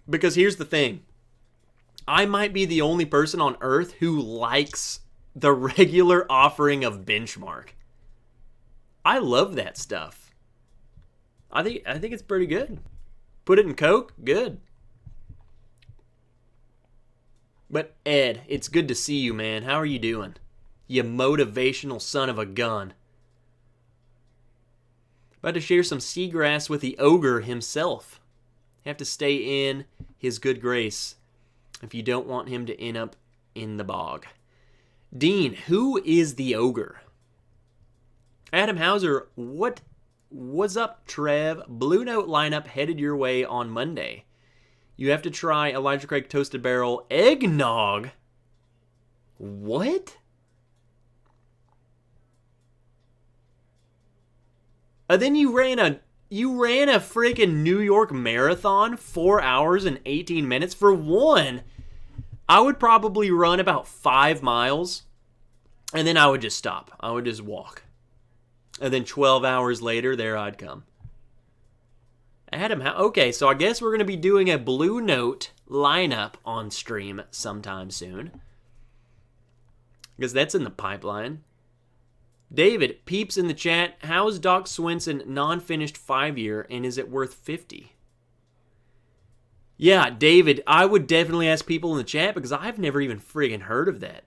because here's the thing. I might be the only person on earth who likes the regular offering of Benchmark. I love that stuff. I think it's pretty good. Put it in Coke, good. But Ed, it's good to see you, man. How are you doing? You motivational son of a gun. About to share some seagrass with the ogre himself. Have to stay in his good grace if you don't want him to end up in the bog. Dean, who is the ogre? Adam Hauser, what's up, Trev? Blue Note lineup headed your way on Monday. You have to try Elijah Craig Toasted Barrel Eggnog. What? Then you ran a freaking New York marathon, 4 hours and 18 minutes. For one, I would probably run about 5 miles, and then I would just stop. I would just walk. And then 12 hours later, there I'd come. Adam, okay, so I guess we're going to be doing a Blue Note lineup on stream sometime soon. Because that's in the pipeline. David, peeps in the chat, how is Doc Swenson non-finished 5-year, and is it worth 50? Yeah, David, I would definitely ask people in the chat because I've never even friggin' heard of that.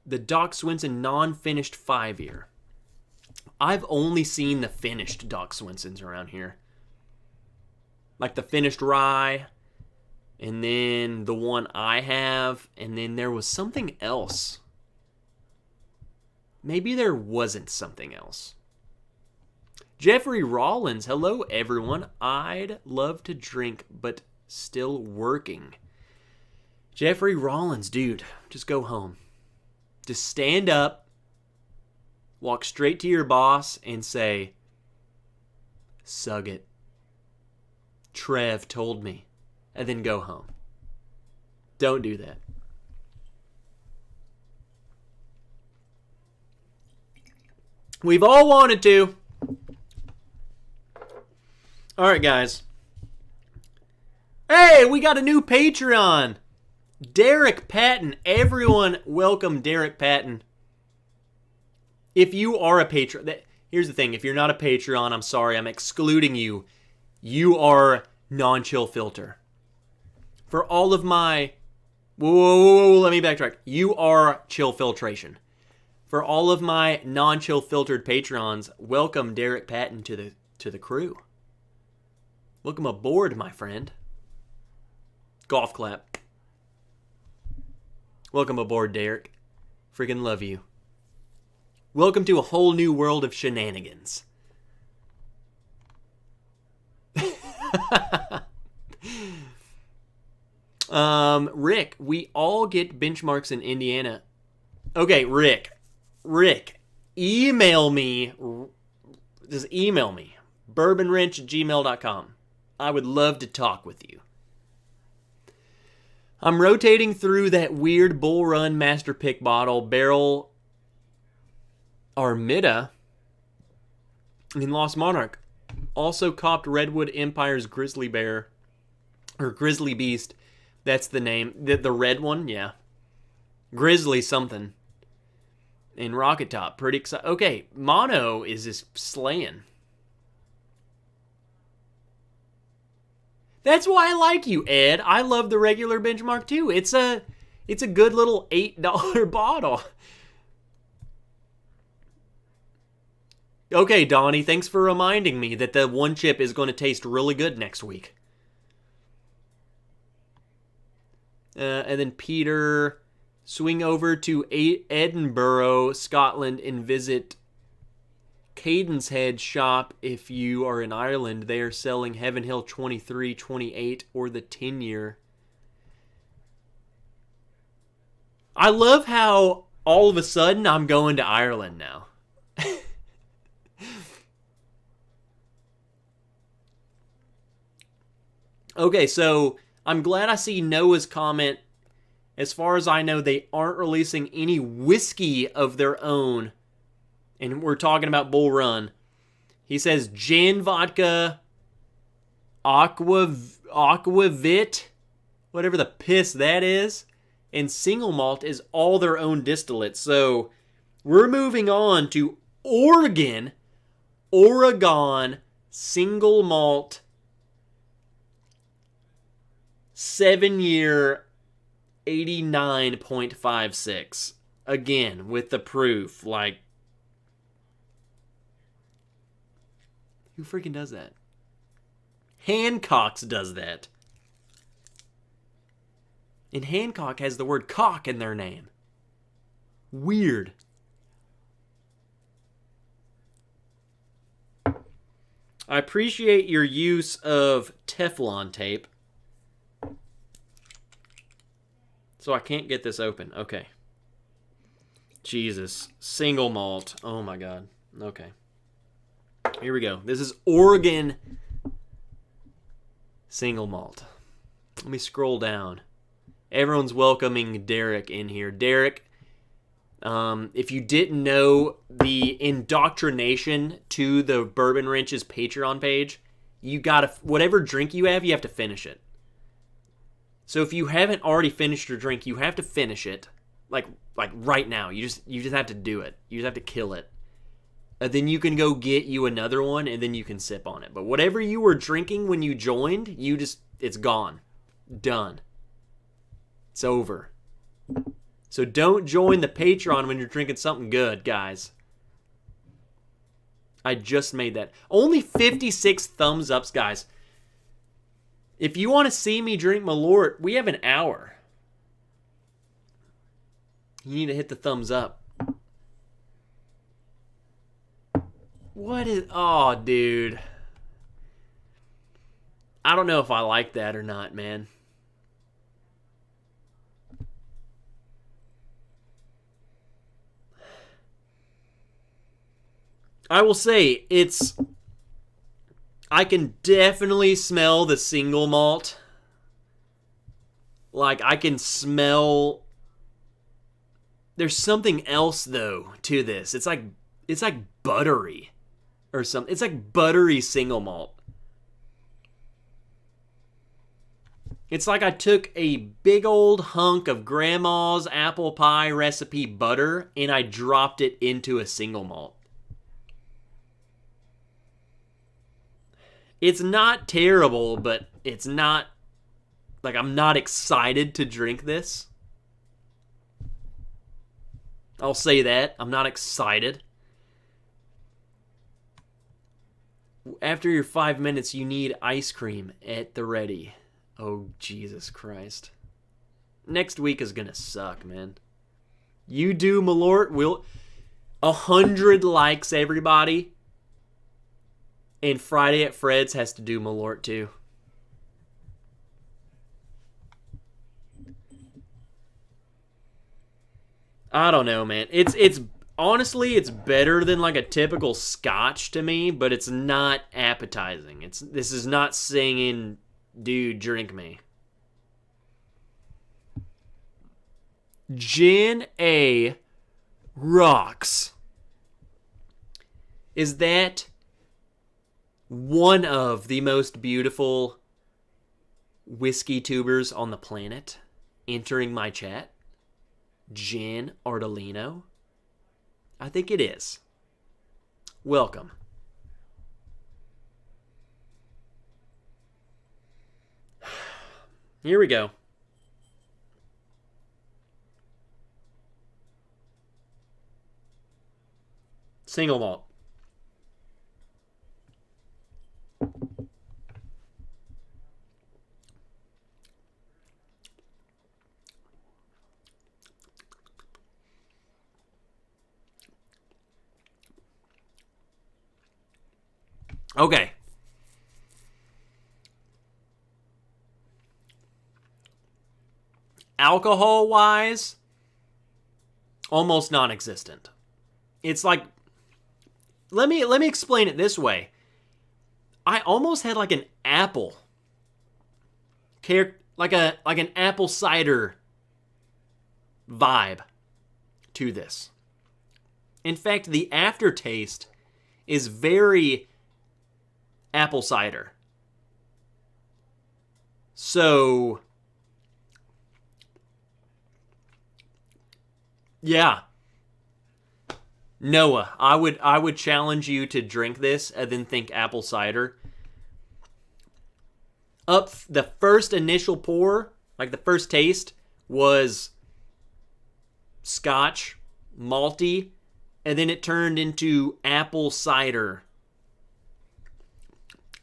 The Doc Swenson non-finished 5-year. I've only seen the finished Doc Swensons around here. Like the finished rye, and then the one I have, and then there was something else. Maybe there wasn't something else. Jeffrey Rollins, hello everyone. I'd love to drink, but still working. Jeffrey Rollins, dude, just go home. Just stand up, walk straight to your boss, and say, "Sug it. Trev told me," and then go home. Don't do that. We've all wanted to. All right, guys. Hey, we got a new Patreon. Derek Patton. Everyone welcome Derek Patton. If you are a patron, here's the thing. If you're not a Patreon, I'm sorry. I'm excluding you. You are non-chill filter. For all of my... Whoa, let me backtrack. You are chill filtration. For all of my non-chill filtered patrons, welcome Derek Patton to the crew. Welcome aboard, my friend. Golf clap. Welcome aboard, Derek. Freaking love you. Welcome to a whole new world of shenanigans. Rick, we all get benchmarks in Indiana. Okay, Rick, email me. Just email me. bourbonwrench@gmail.com. I would love to talk with you. I'm rotating through that weird Bull Run Master Pick bottle. Barrel Armida in Lost Monarch also copped Redwood Empire's Grizzly Bear or Grizzly Beast. That's the name. The red one, yeah. Grizzly something. In Rocket Top. Pretty excited. Okay, Mono is just slaying. That's why I like you, Ed. I love the regular benchmark too. It's a good little $8 bottle. Okay, Donnie, thanks for reminding me that the one chip is going to taste really good next week. And then Peter, swing over to Edinburgh, Scotland, and visit Cadence Head shop if you are in Ireland. They are selling Heaven Hill 23, 28, or the 10-year. I love how all of a sudden I'm going to Ireland now. Okay, so I'm glad I see Noah's comment. As far as I know, they aren't releasing any whiskey of their own. And we're talking about Bull Run. He says gin, vodka, aquavit, whatever the piss that is, and single malt is all their own distillate. So we're moving on to Oregon single malt 7-year 89.56. Again, with the proof. Like, who freaking does that? Hancock's does that. And Hancock has the word cock in their name. Weird. I appreciate your use of Teflon tape. So I can't get this open. Okay. Jesus. Single malt. Oh my God. Okay. Here we go. This is Oregon single malt. Let me scroll down. Everyone's welcoming Derek in here. Derek, if you didn't know, the indoctrination to the Bourbon Wrench's Patreon page, you gotta, whatever drink you have to finish it. So if you haven't already finished your drink, you have to finish it, like right now. You just have to do it. You just have to kill it. Then you can go get you another one, and then you can sip on it. But whatever you were drinking when you joined, it's gone, done. It's over. So don't join the Patreon when you're drinking something good, guys. I just made that. Only 56 thumbs ups, guys. If you want to see me drink Malort, we have an hour. You need to hit the thumbs up. What is... Oh, dude. I don't know if I like that or not, man. I will say, I can definitely smell the single malt. Like, I can smell... There's something else, though, to this. It's like buttery or something. It's like buttery single malt. It's like I took a big old hunk of grandma's apple pie recipe butter and I dropped it into a single malt. It's not terrible, but it's not, like, I'm not excited to drink this. I'll say that. I'm not excited. After your 5 minutes, you need ice cream at the ready. Oh, Jesus Christ. Next week is gonna suck, man. You do, Malort. 100 likes, everybody. And Friday at Fred's has to do Malort too. I don't know, man. It's honestly, it's better than like a typical scotch to me, but it's not appetizing. This is not singing, dude, drink me. Gin A rocks. Is that one of the most beautiful whiskey tubers on the planet entering my chat? Jen Ardolino? I think it is. Welcome. Here we go. Single malt. Okay. Alcohol-wise, almost non-existent. It's like, let me explain it this way. I almost had like an apple, like an apple cider vibe to this. In fact, the aftertaste is very apple cider. So, yeah. Noah, I would challenge you to drink this and then think apple cider. The first initial pour, like the first taste, was Scotch, malty, and then it turned into apple cider.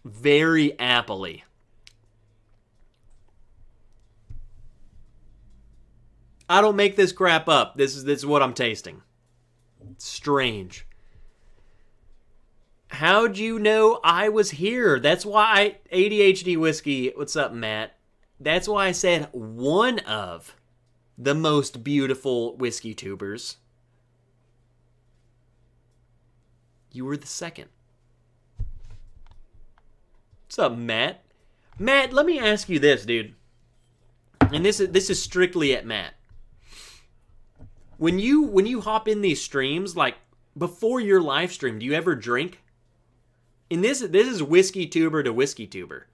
Very appley. I don't make this crap up. This is what I'm tasting. It's strange. How'd you know I was here? That's why ADHD whiskey. What's up, Matt? That's why I said one of the most beautiful whiskey tubers. You were the second. What's up, Matt? Matt, let me ask you this, dude. And this is strictly at Matt. When you hop in these streams, like before your live stream, do you ever drink? And this is whiskey tuber to whiskey tuber.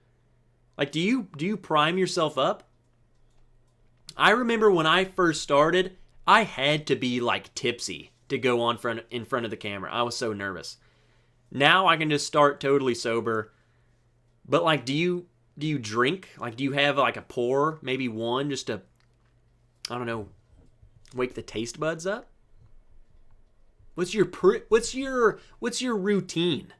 Like, do you prime yourself up? I remember when I first started, I had to be like tipsy to go in front of the camera. I was so nervous. Now I can just start totally sober. But like, do you drink? Like, do you have like a pour, maybe one, just to, I don't know, wake the taste buds up? What's your routine?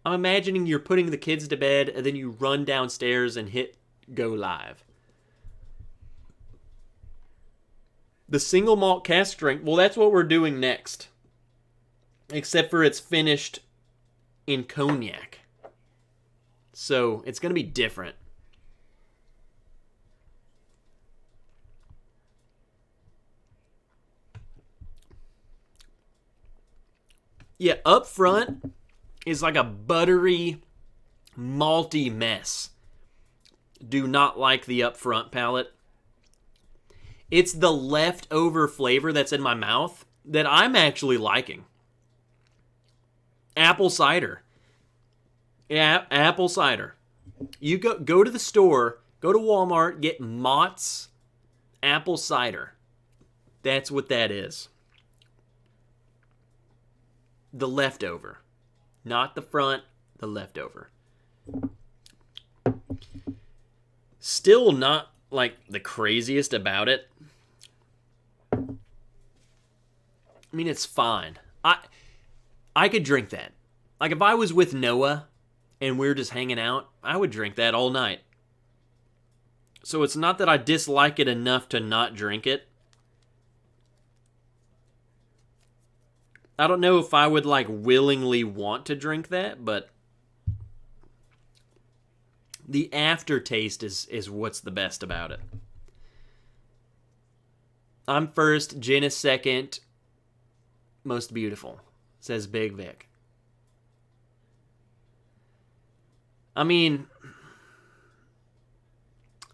I'm imagining you're putting the kids to bed and then you run downstairs and hit go live. The single malt cask strength, well, that's what we're doing next. Except for it's finished in cognac. So it's going to be different. Yeah, up front is like a buttery, malty mess. Do not like the up front palate. It's the leftover flavor that's in my mouth that I'm actually liking. Apple cider. Yeah, apple cider. You go to the store, go to Walmart, get Mott's apple cider. That's what that is. The leftover. Not the front, the leftover. Still not like the craziest about it. I mean, it's fine. I could drink that. Like if I was with Noah and we were just hanging out, I would drink that all night. So it's not that I dislike it enough to not drink it. I don't know if I would like willingly want to drink that, but the aftertaste is what's the best about it. I'm first, Jen is second. Most beautiful, says Big Vic. I mean,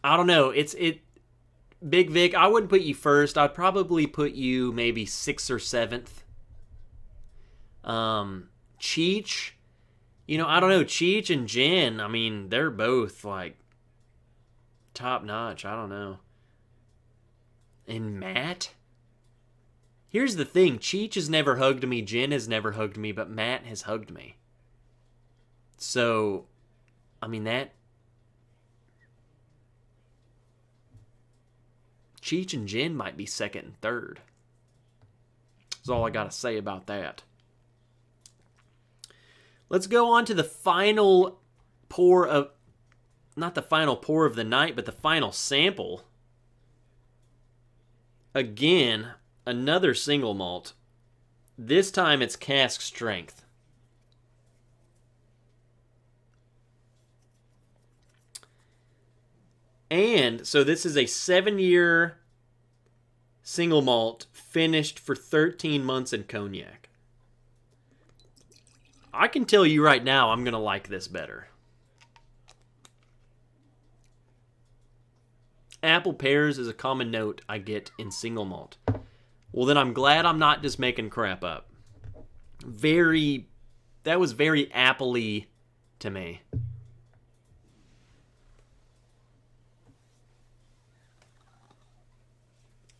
I don't know. Big Vic, I wouldn't put you first. I'd probably put you maybe 6th or 7th. Cheech, I don't know. Cheech and Jen, I mean, they're both like top notch. I don't know. And Matt? Here's the thing. Cheech has never hugged me. Jen has never hugged me, but Matt has hugged me. So, I mean, Cheech and Jen might be second and third. That's all I got to say about that. Let's go on to the final pour of, not the final pour of the night, but the final sample. Again, another single malt. This time it's cask strength. And so this is a 7-year single malt finished for 13 months in Cognac. I can tell you right now I'm going to like this better. Apple pears is a common note I get in single malt. Well, then I'm glad I'm not just making crap up. That was very apple-y to me.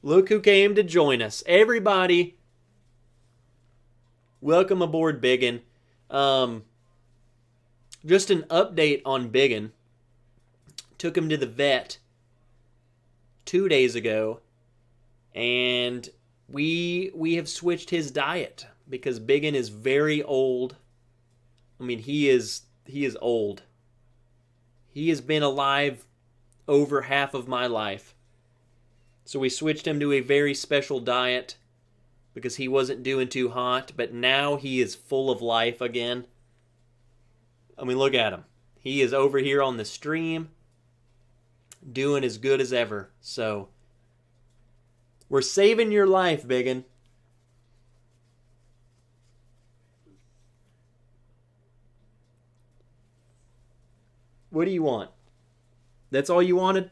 Look who came to join us. Everybody, welcome aboard Biggin. Just an update on Biggin. Took him to the vet 2 days ago, and we have switched his diet because Biggin is very old. I mean, he is old. He has been alive over half of my life. So we switched him to a very special diet because he wasn't doing too hot, but now he is full of life again. I mean, look at him. He is over here on the stream doing as good as ever. So we're saving your life, Biggin. What do you want? That's all you wanted?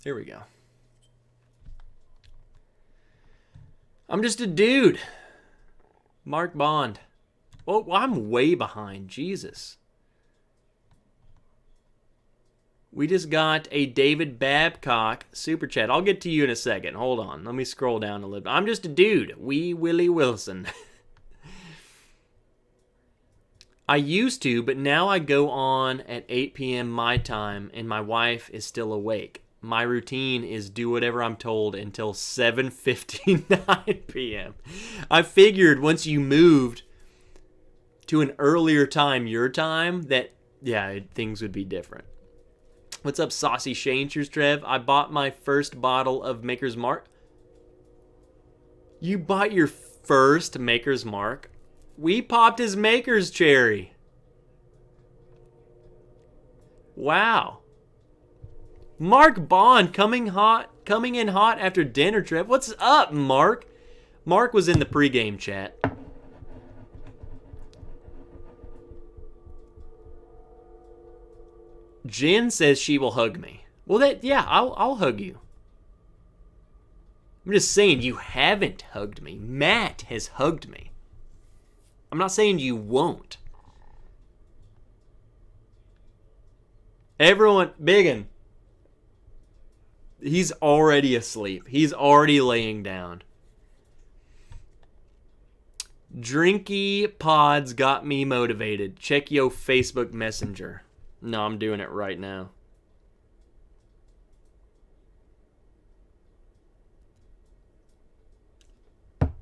Here we go. I'm just a dude. Mark Bond. Oh, I'm way behind. Jesus. We just got a David Babcock super chat. I'll get to you in a second. Hold on. Let me scroll down a little bit. I'm just a dude. Wee Willie Wilson. I used to, but now I go on at 8 p.m. my time, and my wife is still awake. My routine is do whatever I'm told until 7:59 p.m. I figured once you moved to an earlier time, your time, that, yeah, things would be different. What's up, Saucy Shanchers, Trev? I bought my first bottle of Maker's Mark. You bought your first Maker's Mark? We popped his Maker's Cherry. Wow. Mark Bond coming in hot after dinner, Trev. What's up, Mark? Mark was in the pregame chat. Jen says she will hug me. Well, I'll hug you. I'm just saying you haven't hugged me. Matt has hugged me. I'm not saying you won't. Everyone, Biggin. He's already asleep. He's already laying down. Drinky Pods got me motivated. Check yo Facebook Messenger. No, I'm doing it right now.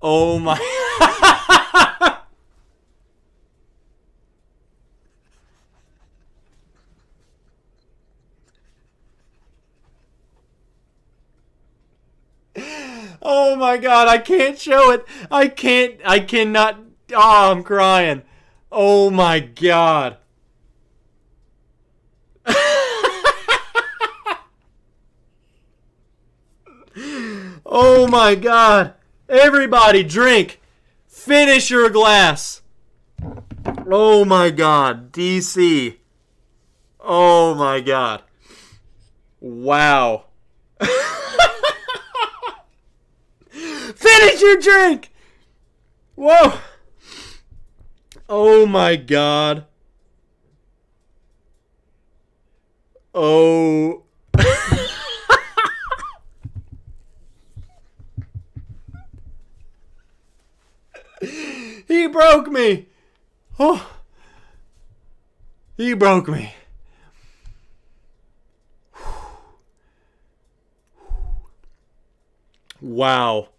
Oh my. Oh my God, I can't show it. I cannot. Oh, I'm crying. Oh my God. Oh my God. Everybody drink. Finish your glass. Oh my God. DC. Oh my God. Wow. Finish your drink! Whoa. Oh my god. Oh. He broke me. Oh. He broke me. Wow.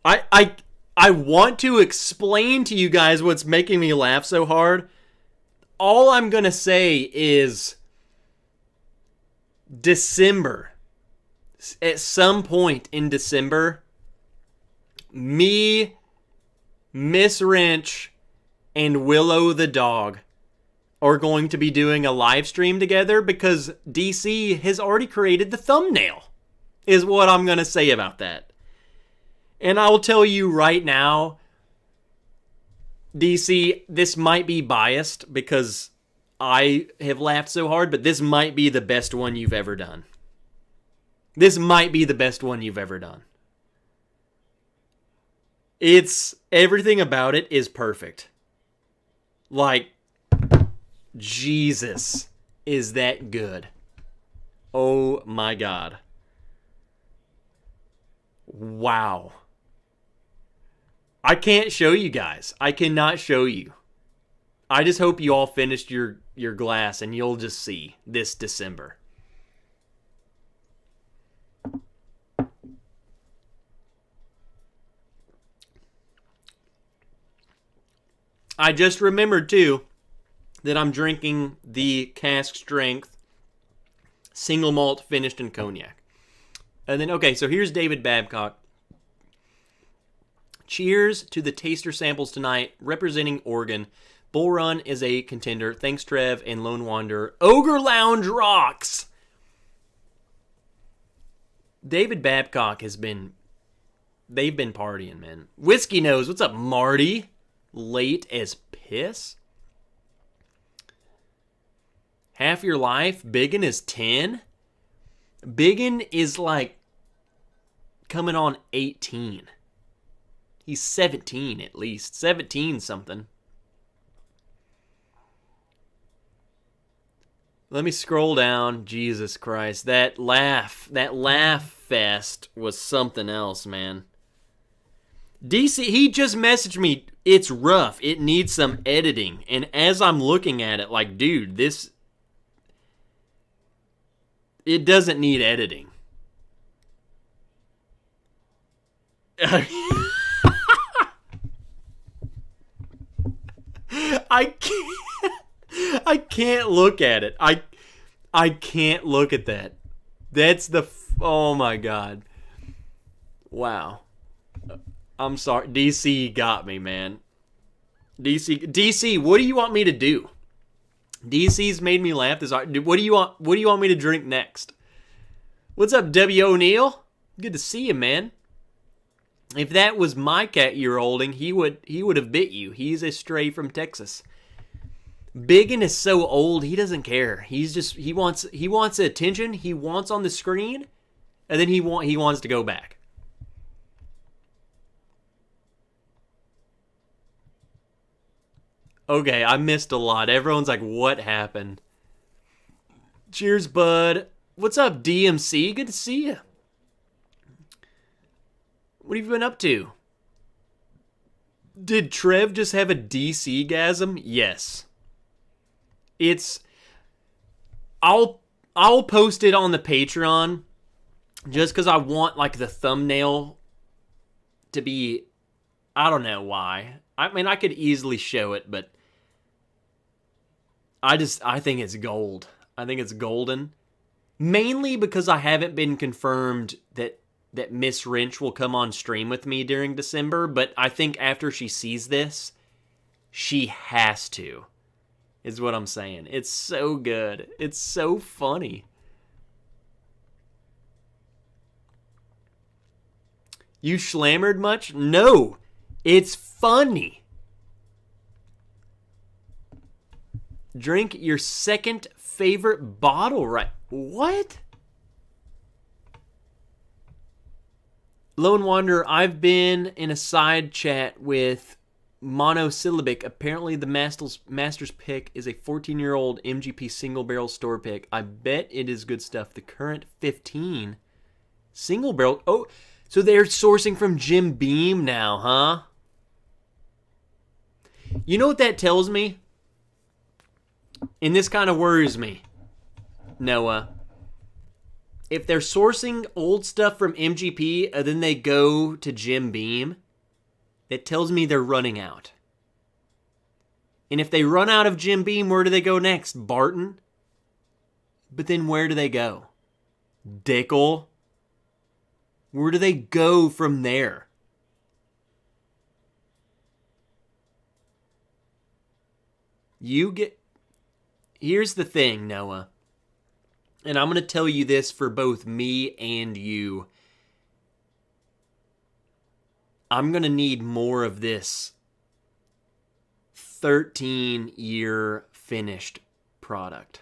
I want to explain to you guys what's making me laugh so hard. All I'm going to say is December. At some point in December, me, Miss Wrench, and Willow the dog are going to be doing a live stream together because DC has already created the thumbnail, is what I'm going to say about that. And I will tell you right now, DC, this might be biased because I have laughed so hard, but this might be the best one you've ever done. This might be the best one you've ever done. Everything about it is perfect. Like, Jesus, is that good? Oh my God. Wow. I can't show you guys. I cannot show you. I just hope you all finished your glass and you'll just see this December. I just remembered too that I'm drinking the cask strength single malt finished in cognac. And then, okay, so here's David Babcock. Cheers to the taster samples tonight, representing Oregon. Bull Run is a contender. Thanks, Trev and Lone Wanderer. Ogre Lounge rocks! David Babcock they've been partying, man. Whiskey Nose, what's up, Marty? Late as piss. Half Your Life, Biggin is 10. Biggin is like coming on 18. He's 17 at least. 17 something. Let me scroll down. Jesus Christ. That laugh fest was something else, man. DC, he just messaged me, it's rough. It needs some editing. And as I'm looking at it, like, dude, it doesn't need editing. I can't look at it. I can't look at that. That's oh my God. Wow. I'm sorry. DC got me, man. DC, what do you want me to do? DC's made me laugh this hard. What do you want me to drink next? What's up, W. O'Neill? Good to see you, man. If that was my cat you're holding, he would have bit you. He's a stray from Texas. Biggin is so old, he doesn't care. He wants attention. He wants on the screen, and then he wants to go back. Okay, I missed a lot. Everyone's like, what happened? Cheers, bud. What's up, DMC? Good to see you. What have you been up to? Did Trev just have a DC-gasm? Yes. I'll post it on the Patreon just because I want like the thumbnail to be, I don't know why. I mean, I could easily show it, but I think it's gold. I think it's golden. Mainly because I haven't been confirmed that Miss Wrench will come on stream with me during December, but I think after she sees this, she has to, is what I'm saying. It's so good. It's so funny. You schlammered much? No, it's funny. Drink your second favorite bottle, right? What? Lone Wanderer, I've been in a side chat with Monosyllabic. Apparently, the Master's pick is a 14-year-old MGP single barrel store pick. I bet it is good stuff. The current 15 single barrel. Oh, so they're sourcing from Jim Beam now, huh? You know what that tells me? And this kind of worries me, Noah. If they're sourcing old stuff from MGP and then they go to Jim Beam, that tells me they're running out. And if they run out of Jim Beam, where do they go next? Barton? But then where do they go? Dickel? Where do they go from there? Here's the thing, Noah. And I'm going to tell you this for both me and you. I'm going to need more of this 13-year finished product.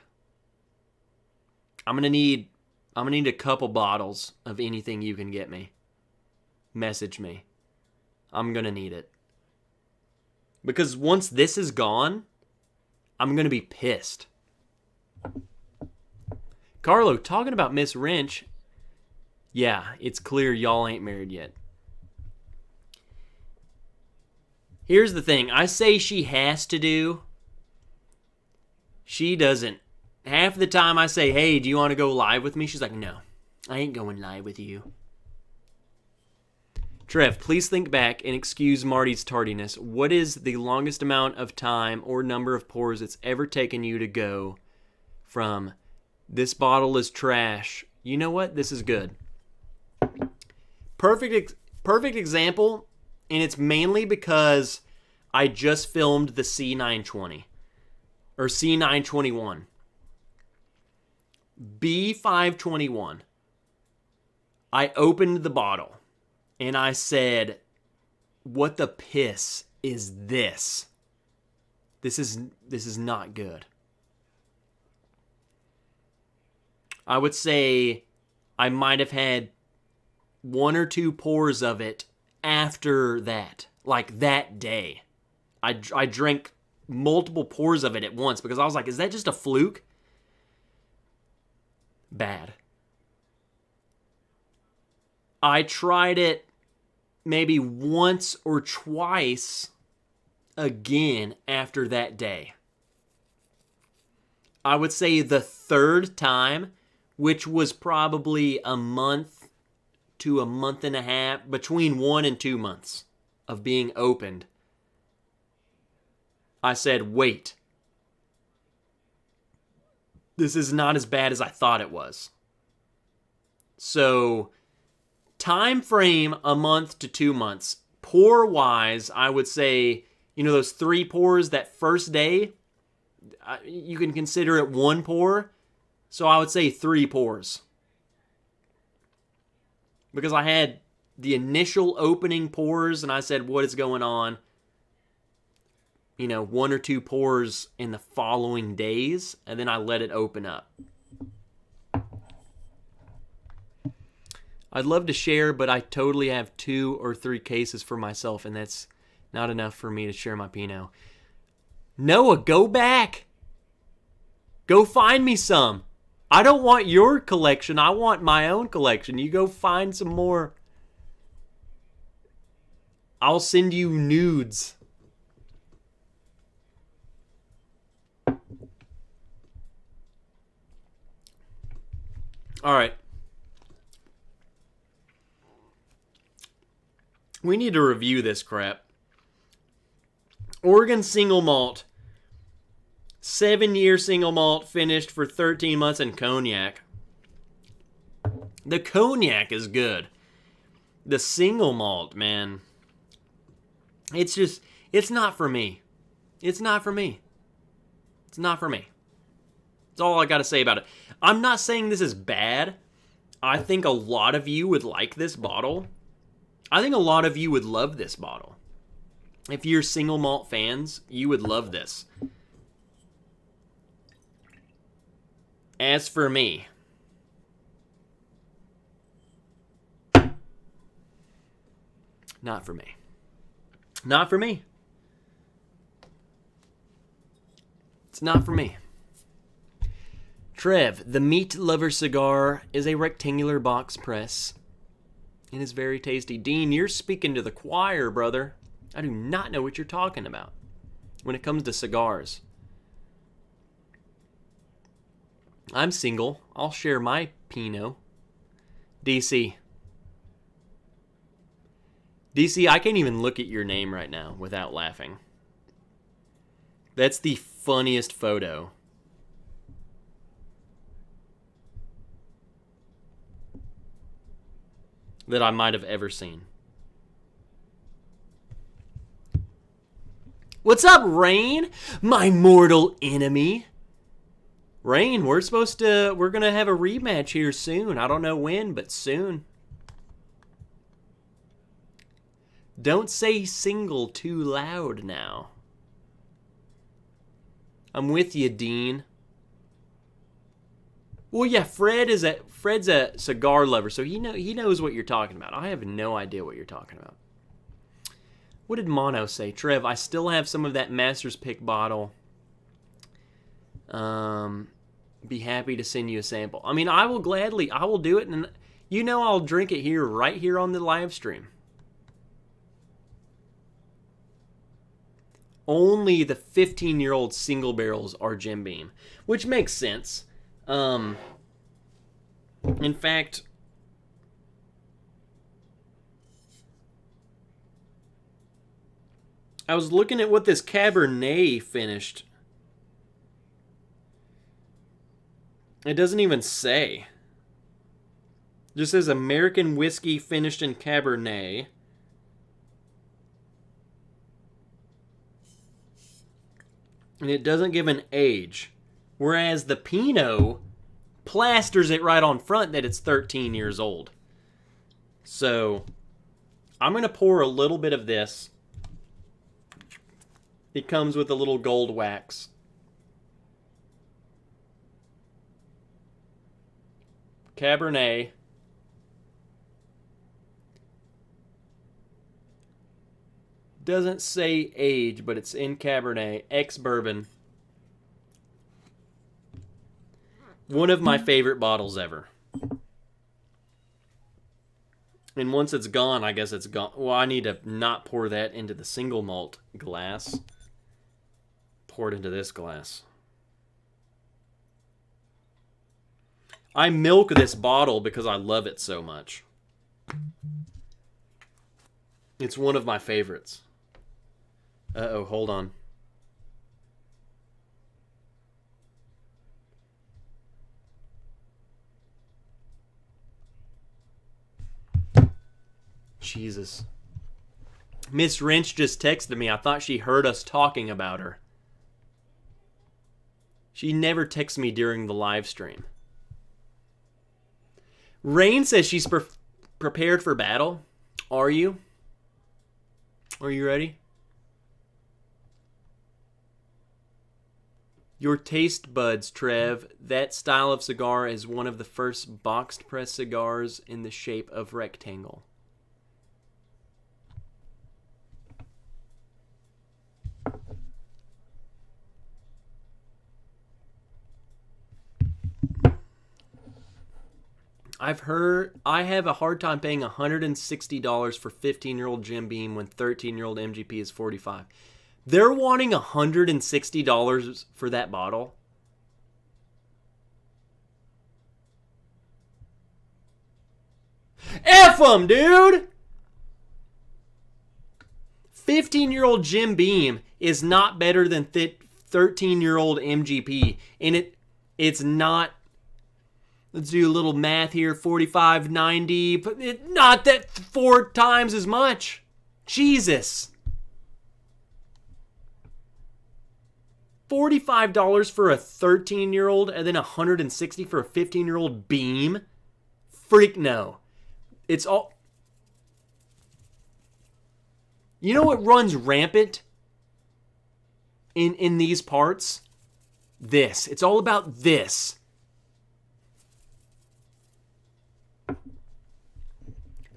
I'm going to need a couple bottles of anything you can get me. Message me. I'm going to need it. Because once this is gone, I'm going to be pissed. Carlo, talking about Miss Wrench, yeah, it's clear y'all ain't married yet. Here's the thing. I say she has to do. She doesn't. Half the time I say, hey, do you want to go live with me? She's like, no, I ain't going live with you. Trev, please think back and excuse Marty's tardiness. What is the longest amount of time or number of pours it's ever taken you to go from this bottle is trash, you know what, this is good? Perfect example, and it's mainly because I just filmed the C920 or C921. B521. I opened the bottle and I said, what the piss is this? This is not good. I would say I might have had 1 or 2 pours of it after that, like that day. I drank multiple pours of it at once because I was like, is that just a fluke? Bad. I tried it maybe once or twice again after that day. I would say the third time, which was probably a month to a month and a half, between 1 and 2 months of being opened, I said, wait, this is not as bad as I thought it was. So, time frame, a month to 2 months. Pour-wise, I would say, those 3 pours that first day, you can consider it 1 pour. So I would say 3 pours. Because I had the initial opening pours and I said, what is going on? 1 or 2 pours in the following days, and then I let it open up. I'd love to share, but I totally have 2 or 3 cases for myself, and that's not enough for me to share my Pinot. Noah, go back. Go find me some. I don't want your collection. I want my own collection. You go find some more. I'll send you nudes. All right. We need to review this crap. Oregon single malt. 7-year single malt finished for 13 months in Cognac. The Cognac is good. The single malt, man. It's not for me. It's not for me. It's not for me. That's all I got to say about it. I'm not saying this is bad. I think a lot of you would like this bottle. I think a lot of you would love this bottle. If you're single malt fans, you would love this. As for me, Not for me. Not for me. It's not for me. Trev, the Meat Lover cigar is a rectangular box press. It is very tasty. Dean, you're speaking to the choir, brother. I do not know what you're talking about when it comes to cigars. I'm single. I'll share my Pinot. DC, I can't even look at your name right now without laughing. That's the funniest photo. That I might have ever seen. What's up, Rain? My mortal enemy. Rain, we're gonna have a rematch here soon. I don't know when, but soon. Don't say single too loud now. I'm with you, Dean. Well, yeah, Fred's a cigar lover, so he knows what you're talking about. I have no idea what you're talking about. What did Mono say? Trev, I still have some of that Master's Pick bottle. Be happy to send you a sample. I mean, I will do it, and I'll drink it right here on the live stream. Only the 15-year-old single barrels are Jim Beam, which makes sense. In fact, I was looking at what this Cabernet finished. It doesn't even say. It just says American whiskey finished in Cabernet. And it doesn't give an age. Whereas the Pinot plasters it right on front that it's 13 years old. So, I'm going to pour a little bit of this. It comes with a little gold wax. Cabernet. Doesn't say age, but it's in Cabernet. Ex-bourbon. One of my favorite bottles ever. And once it's gone, I guess it's gone. Well, I need to not pour that into the single malt glass. Pour it into this glass. I milk this bottle because I love it so much. It's one of my favorites. Uh-oh, hold on. Jesus. Miss Wrench just texted me. I thought she heard us talking about her. She never texts me during the live stream. Rain says she's prepared for battle. Are you? Are you ready? Your taste buds, Trev. That style of cigar is one of the first boxed press cigars in the shape of rectangle. I have a hard time paying $160 for 15-year-old Jim Beam when 13-year-old MGP is $45. They're wanting $160 for that bottle. F them, dude! 15-year-old Jim Beam is not better than 13-year-old MGP. And it's not... Let's do a little math here. 45, 90. But not that 4 times as much. Jesus. $45 for a 13-year-old and then $160 for a 15-year-old Beam? Freak no. It's all... You know what runs rampant in these parts? This. It's all about this.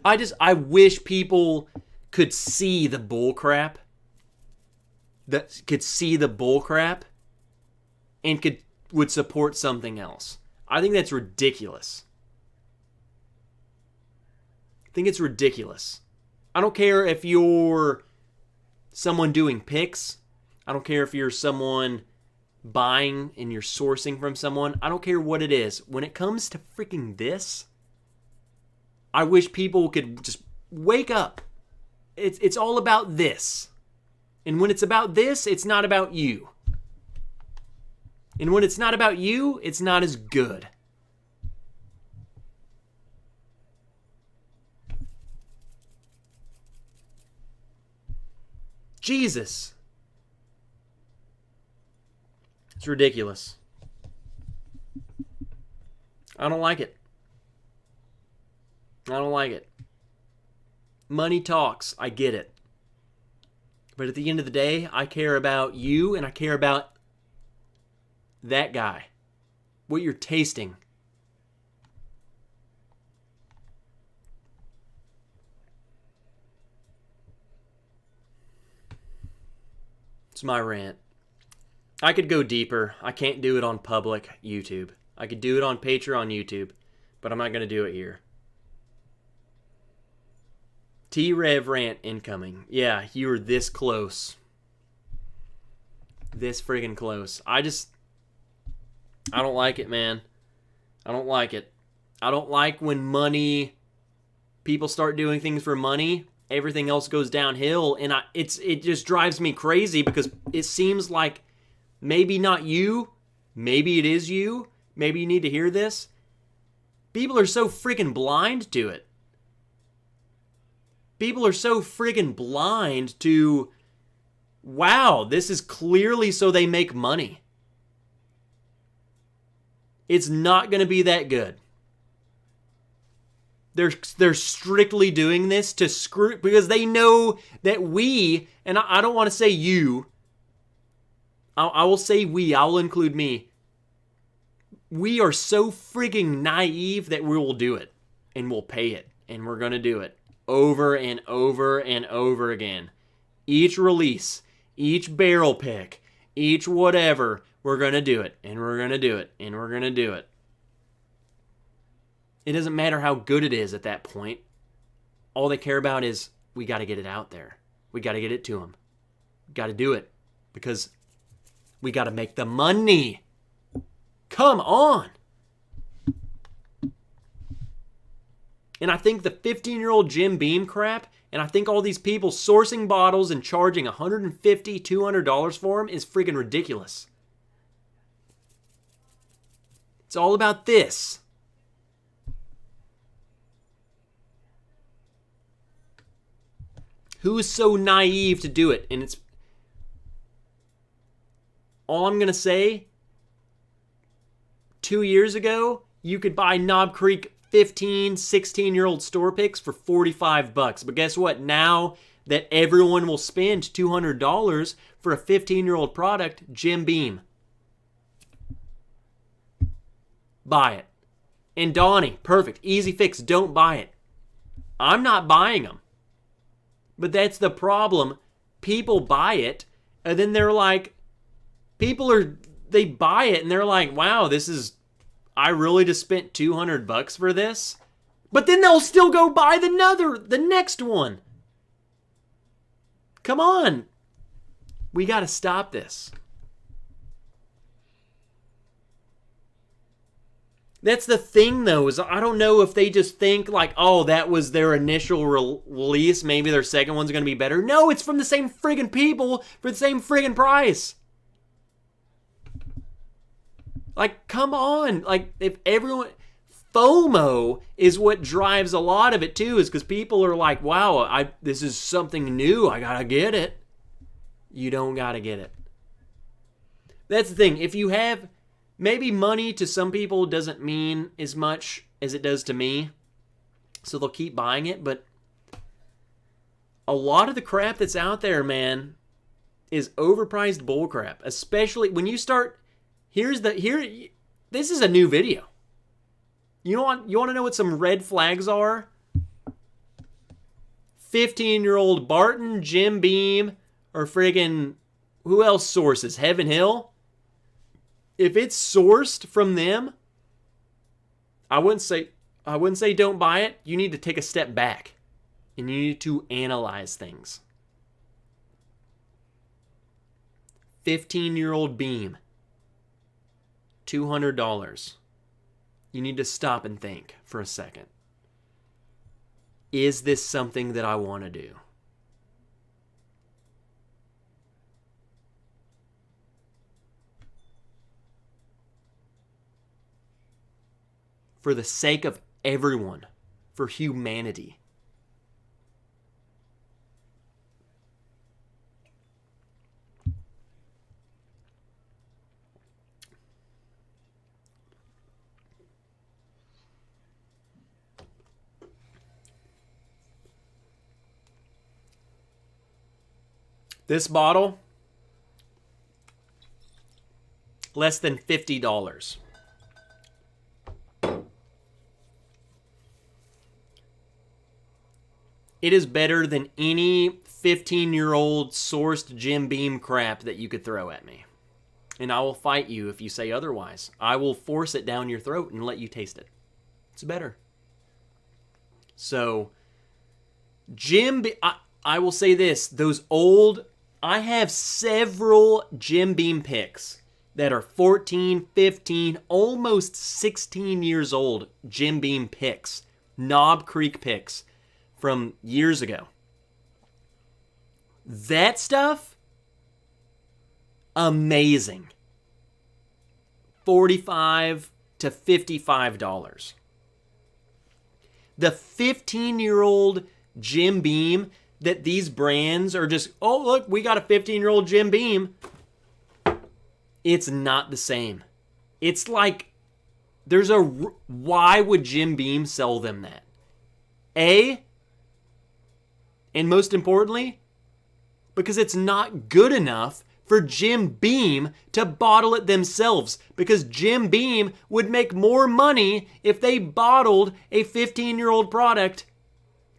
I wish people could see the bull crap, and would support something else. I think that's ridiculous. I think it's ridiculous. I don't care if you're someone doing picks. I don't care if you're someone buying and you're sourcing from someone. I don't care what it is. When it comes to freaking this, I wish people could just wake up. It's all about this. And when it's about this, it's not about you. And when it's not about you, it's not as good. Jesus. It's ridiculous. I don't like it. I don't like it. Money talks. I get it. But at the end of the day, I care about you and I care about that guy. What you're tasting. It's my rant. I could go deeper. I can't do it on public YouTube. I could do it on Patreon YouTube, but I'm not going to do it here. T-Rev rant incoming. Yeah, you were this close. This friggin' close. I don't like it, man. I don't like it. I don't like when people start doing things for money, everything else goes downhill, and it just drives me crazy because it seems like maybe not you, maybe it is you, maybe you need to hear this. People are so freaking blind to it. People are so friggin' blind to, wow, this is clearly so they make money. It's not going to be that good. They're strictly doing this to screw, because they know that we, and I don't want to say you, I will say we, I'll include me. We are so frigging naive that we will do it, and we'll pay it, and we're going to do it over and over and over again. Each release, each barrel pick, each whatever, we're going to do it, and we're going to do it, and we're going to do it. It doesn't matter how good it is at that point. All they care about is, we got to get it out there. We got to get it to them. We got to do it because we got to make the money. Come on. And I think the 15-year-old Jim Beam crap, and I think all these people sourcing bottles and charging $150, $200 for them is freaking ridiculous. It's all about this. Who is so naive to do it? And it's all I'm going to say, 2 years ago, you could buy Knob Creek 15, 16-year-old store picks for $45. But guess what? Now that everyone will spend $200 for a 15-year-old product, Jim Beam. Buy it. And Donnie, perfect. Easy fix. Don't buy it. I'm not buying them. But that's the problem. People buy it, and then they're like, they buy it, and they're like, wow, I really just spent $200 for this? But then they'll still go buy the next one. Come on. We got to stop this. That's the thing, though, is I don't know if they just think like, oh, that was their initial release. Maybe their second one's going to be better. No, it's from the same friggin' people for the same friggin' price. Like, come on. Like, if everyone... FOMO is what drives a lot of it, too, is because people are like, wow, this is something new. I got to get it. You don't got to get it. That's the thing. If you have... Maybe money to some people doesn't mean as much as it does to me, so they'll keep buying it, but a lot of the crap that's out there, man, is overpriced bullcrap, especially when you start, this is a new video. You want to know what some red flags are? 15-year-old Barton, Jim Beam, or friggin' who else sources? Heaven Hill? If it's sourced from them, I wouldn't say don't buy it. You need to take a step back and you need to analyze things. 15-year-old Beam, $200. You need to stop and think for a second. Is this something that I want to do? For the sake of everyone, for humanity. This bottle, less than $50. It is better than any 15-year-old sourced Jim Beam crap that you could throw at me. And I will fight you if you say otherwise. I will force it down your throat and let you taste it. It's better. So, I will say this. I have several Jim Beam picks that are 14, 15, almost 16 years old Jim Beam picks. Knob Creek picks from years ago. That stuff, amazing. $45 to $55. The 15-year-old Jim Beam that these brands are just, oh, look, we got a 15-year-old Jim Beam. It's not the same. It's like, why would Jim Beam sell them that? And most importantly, because it's not good enough for Jim Beam to bottle it themselves. Because Jim Beam would make more money if they bottled a 15-year-old product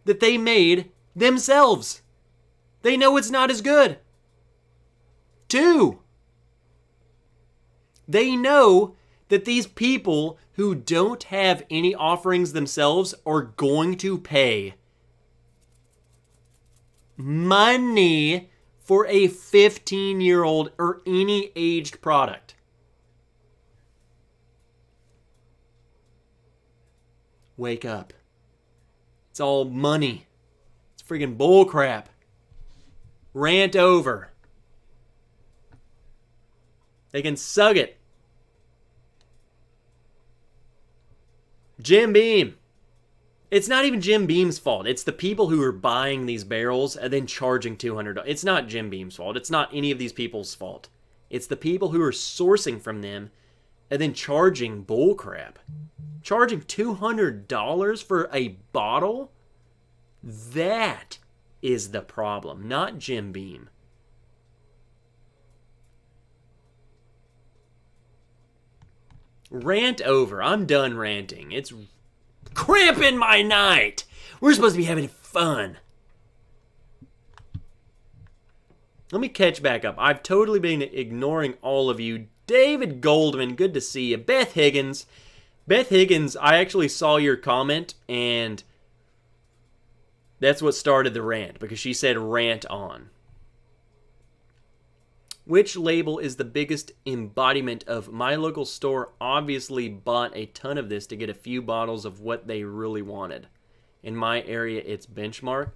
that they made themselves. They know it's not as good. 2, they know that these people who don't have any offerings themselves are going to pay money for a 15-year-old or any aged product. Wake up. It's all money. It's freaking bullcrap. Rant over. They can suck it. Jim Beam. It's not even Jim Beam's fault. It's the people who are buying these barrels and then charging $200. It's not Jim Beam's fault. It's not any of these people's fault. It's the people who are sourcing from them and then charging bullcrap. Charging $200 for a bottle? That is the problem, not Jim Beam. Rant over. I'm done ranting. It's cramping my night. We're supposed to be having fun. Let me catch back up. I've totally been ignoring all of you. David Goldman, good to see you. Beth Higgins, I actually saw your comment, and that's what started the rant, because she said rant on. Which label is the biggest embodiment of my local store? Obviously bought a ton of this to get a few bottles of what they really wanted. In my area, it's Benchmark.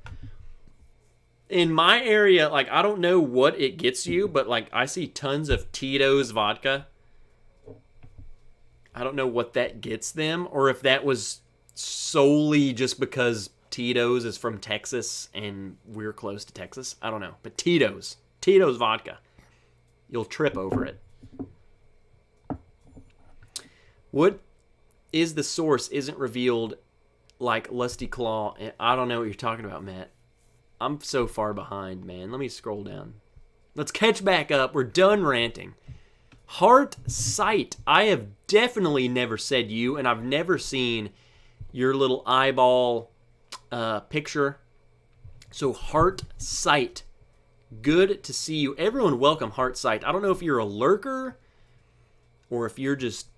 In my area, like, I don't know what it gets you, but, like, I see tons of Tito's vodka. I don't know what that gets them, or if that was solely just because Tito's is from Texas and we're close to Texas. I don't know. But Tito's vodka. You'll trip over it. What is the source isn't revealed like Lusty Claw. I don't know what you're talking about, Matt. I'm so far behind, man. Let me scroll down. Let's catch back up. We're done ranting. Heart Sight. I have definitely never said you, and I've never seen your little eyeball picture. So Heart Sight, good to see you. Everyone welcome Heart Sight. I don't know if you're a lurker or if you're just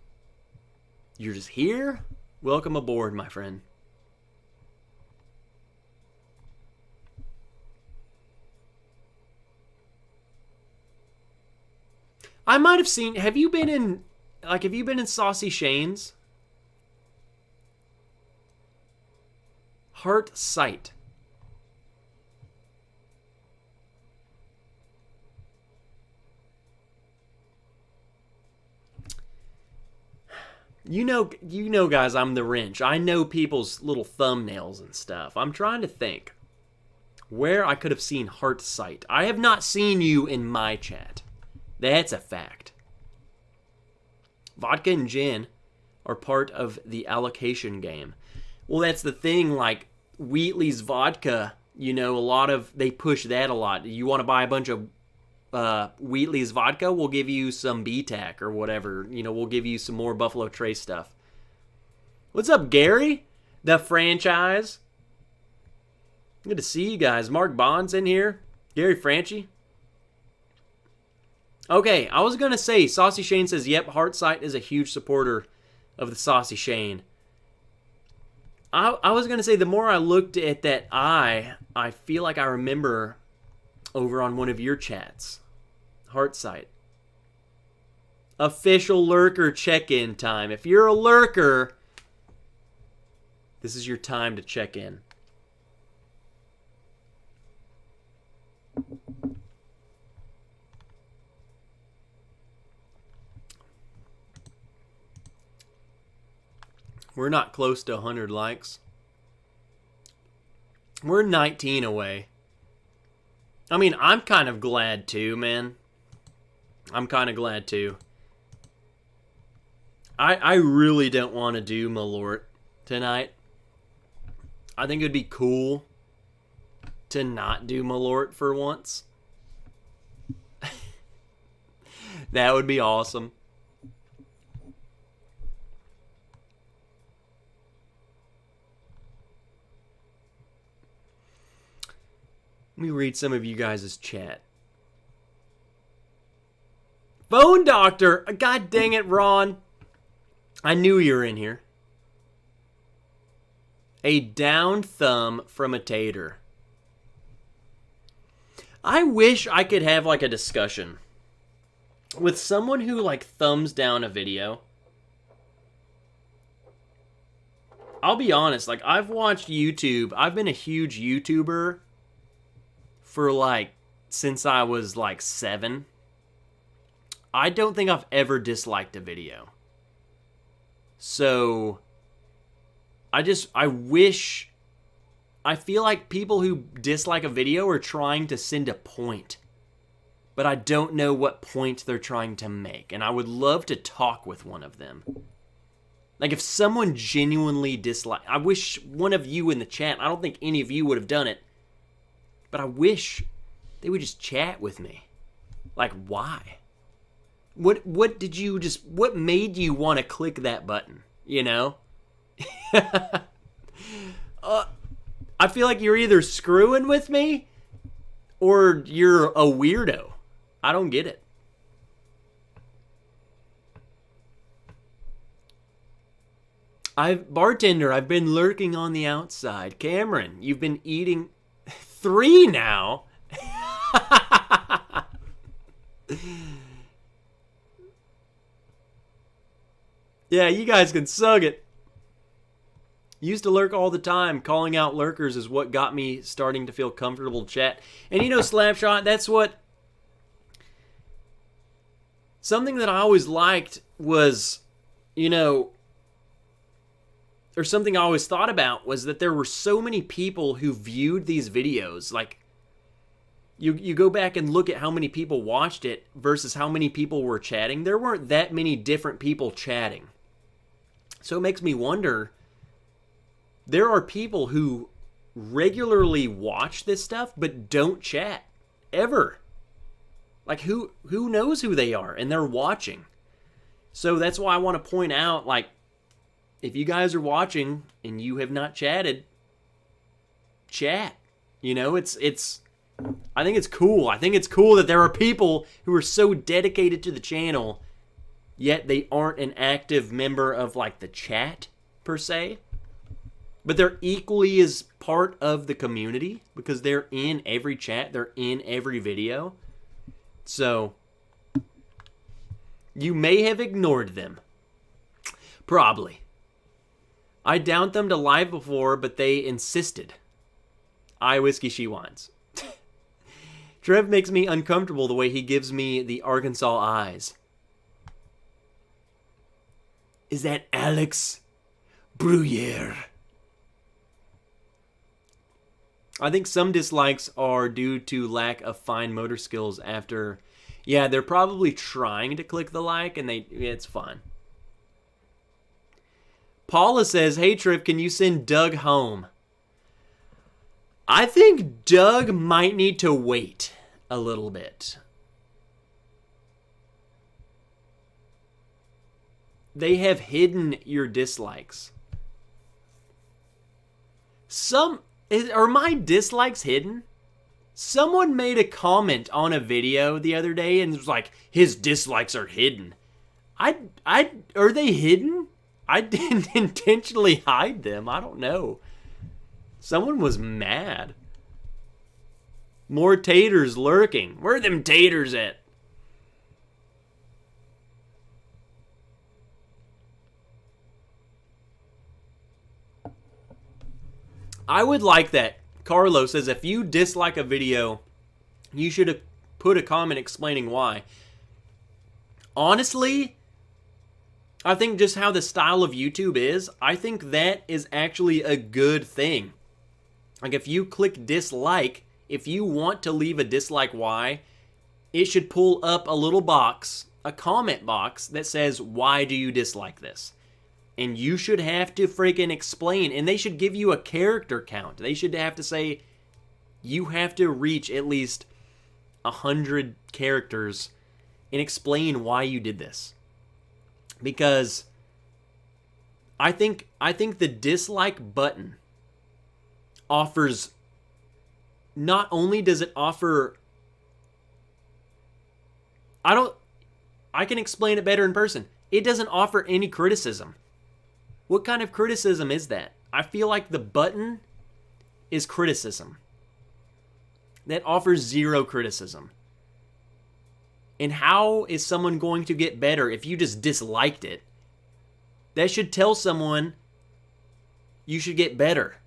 here. Welcome aboard, my friend. I might have seen, have you been in Saucy Shane's? Heart Sight. You know, guys, I'm the wrench. I know people's little thumbnails and stuff. I'm trying to think where I could have seen Heart Sight. I have not seen you in my chat. That's a fact. Vodka and gin are part of the allocation game. Well, that's the thing, like Wheatley's vodka, they push that a lot. You want to buy a bunch of Wheatley's vodka, we'll give you some BTAC or whatever. We'll give you some more Buffalo Trace stuff. What's up, Gary? The franchise. Good to see you guys. Mark Bond's in here. Gary Franchi. Okay, I was going to say, Saucy Shane says, yep, Heart Sight is a huge supporter of the Saucy Shane. I was going to say, the more I looked at that I feel like I remember over on one of your chats. Heart Sight. Official lurker check-in time. If you're a lurker, this is your time to check in. We're not close to 100 likes. We're 19 away. I mean, I'm kind of glad too, man. I'm kind of glad too. I really don't want to do Malort tonight. I think it would be cool to not do Malort for once. That would be awesome. Let me read some of you guys' chat. Phone Doctor! God dang it, Ron. I knew you were in here. A down thumb from a tater. I wish I could have like a discussion with someone who like thumbs down a video. I'll be honest, like I've watched YouTube. I've been a huge YouTuber for like since I was like 7. I don't think I've ever disliked a video. So I feel like people who dislike a video are trying to send a point, but I don't know what point they're trying to make, and I would love to talk with one of them. Like if someone genuinely dislikes, I wish one of you in the chat, I don't think any of you would have done it, but I wish they would just chat with me. Like, why? What made you want to click that button? I feel like you're either screwing with me or you're a weirdo. I don't get it. I've been lurking on the outside. Cameron, you've been eating 3 now. Yeah, you guys can suck it. Used to lurk all the time. Calling out lurkers is what got me starting to feel comfortable to chat. And Slapshot, that's what... Something that I always liked was, or something I always thought about was that there were so many people who viewed these videos. Like, you go back and look at how many people watched it versus how many people were chatting. There weren't that many different people chatting. So it makes me wonder, there are people who regularly watch this stuff but don't chat ever. Like who knows who they are and they're watching. So that's why I want to point out, like, if you guys are watching and you have not chatted, chat. You know, I think it's cool. I think it's cool that there are people who are so dedicated to the channel, yet they aren't an active member of, like, the chat, per se. But they're equally as part of the community because they're in every chat. They're in every video. So, you may have ignored them. Probably. I downed them to live before, but they insisted. I whiskey, she wines. Trev makes me uncomfortable the way he gives me the Arkansas eyes. Is that Alex Bruyere? I think some dislikes are due to lack of fine motor skills after... Yeah, they're probably trying to click the like, and it's fine. Paula says, hey, Triv, can you send Doug home? I think Doug might need to wait a little bit. They have hidden your dislikes. Are my dislikes hidden? Someone made a comment on a video the other day and was like, his dislikes are hidden. Are they hidden? I didn't intentionally hide them. I don't know. Someone was mad. More taters lurking. Where are them taters at? I would like that. Carlos says, if you dislike a video, you should have put a comment explaining why. Honestly, I think just how the style of YouTube is, I think that is actually a good thing. Like, if you click dislike, if you want to leave a dislike why, it should pull up a little box, a comment box, that says, why do you dislike this? And you should have to freaking explain, and they should give you a character count. They should have to say, you have to reach at least 100 characters and explain why you did this. Because I think the dislike button offers, not only does it offer, I can explain it better in person. It doesn't offer any criticism. What kind of criticism is that? I feel like the button is criticism. That offers zero criticism. And how is someone going to get better if you just disliked it? That should tell someone you should get better.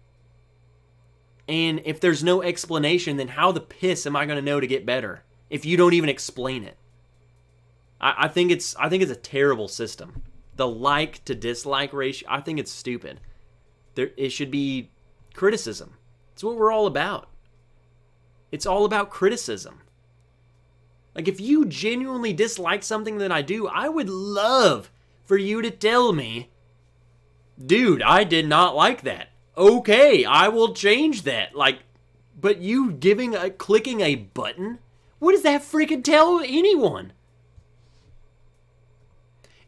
And if there's no explanation, then how the piss am I going to know to get better if you don't even explain it? I think it's a terrible system. The like to dislike ratio, I think it's stupid. It should be criticism. It's what we're all about. It's all about criticism. Like, if you genuinely dislike something that I do, I would love for you to tell me, dude, I did not like that. Okay, I will change that. Like, but you clicking a button? What does that freaking tell anyone?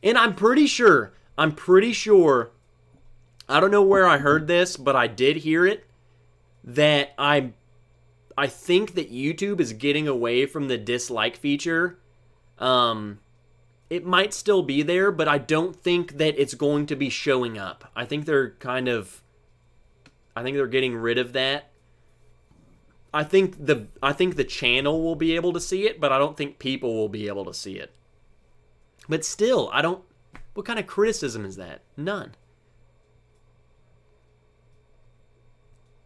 And I'm pretty sure, I don't know where I heard this, but I did hear it, that I think that YouTube is getting away from the dislike feature. It might still be there, but I don't think that it's going to be showing up. I think they're getting rid of that. I think the channel will be able to see it, but I don't think people will be able to see it. But still, what kind of criticism is that? None.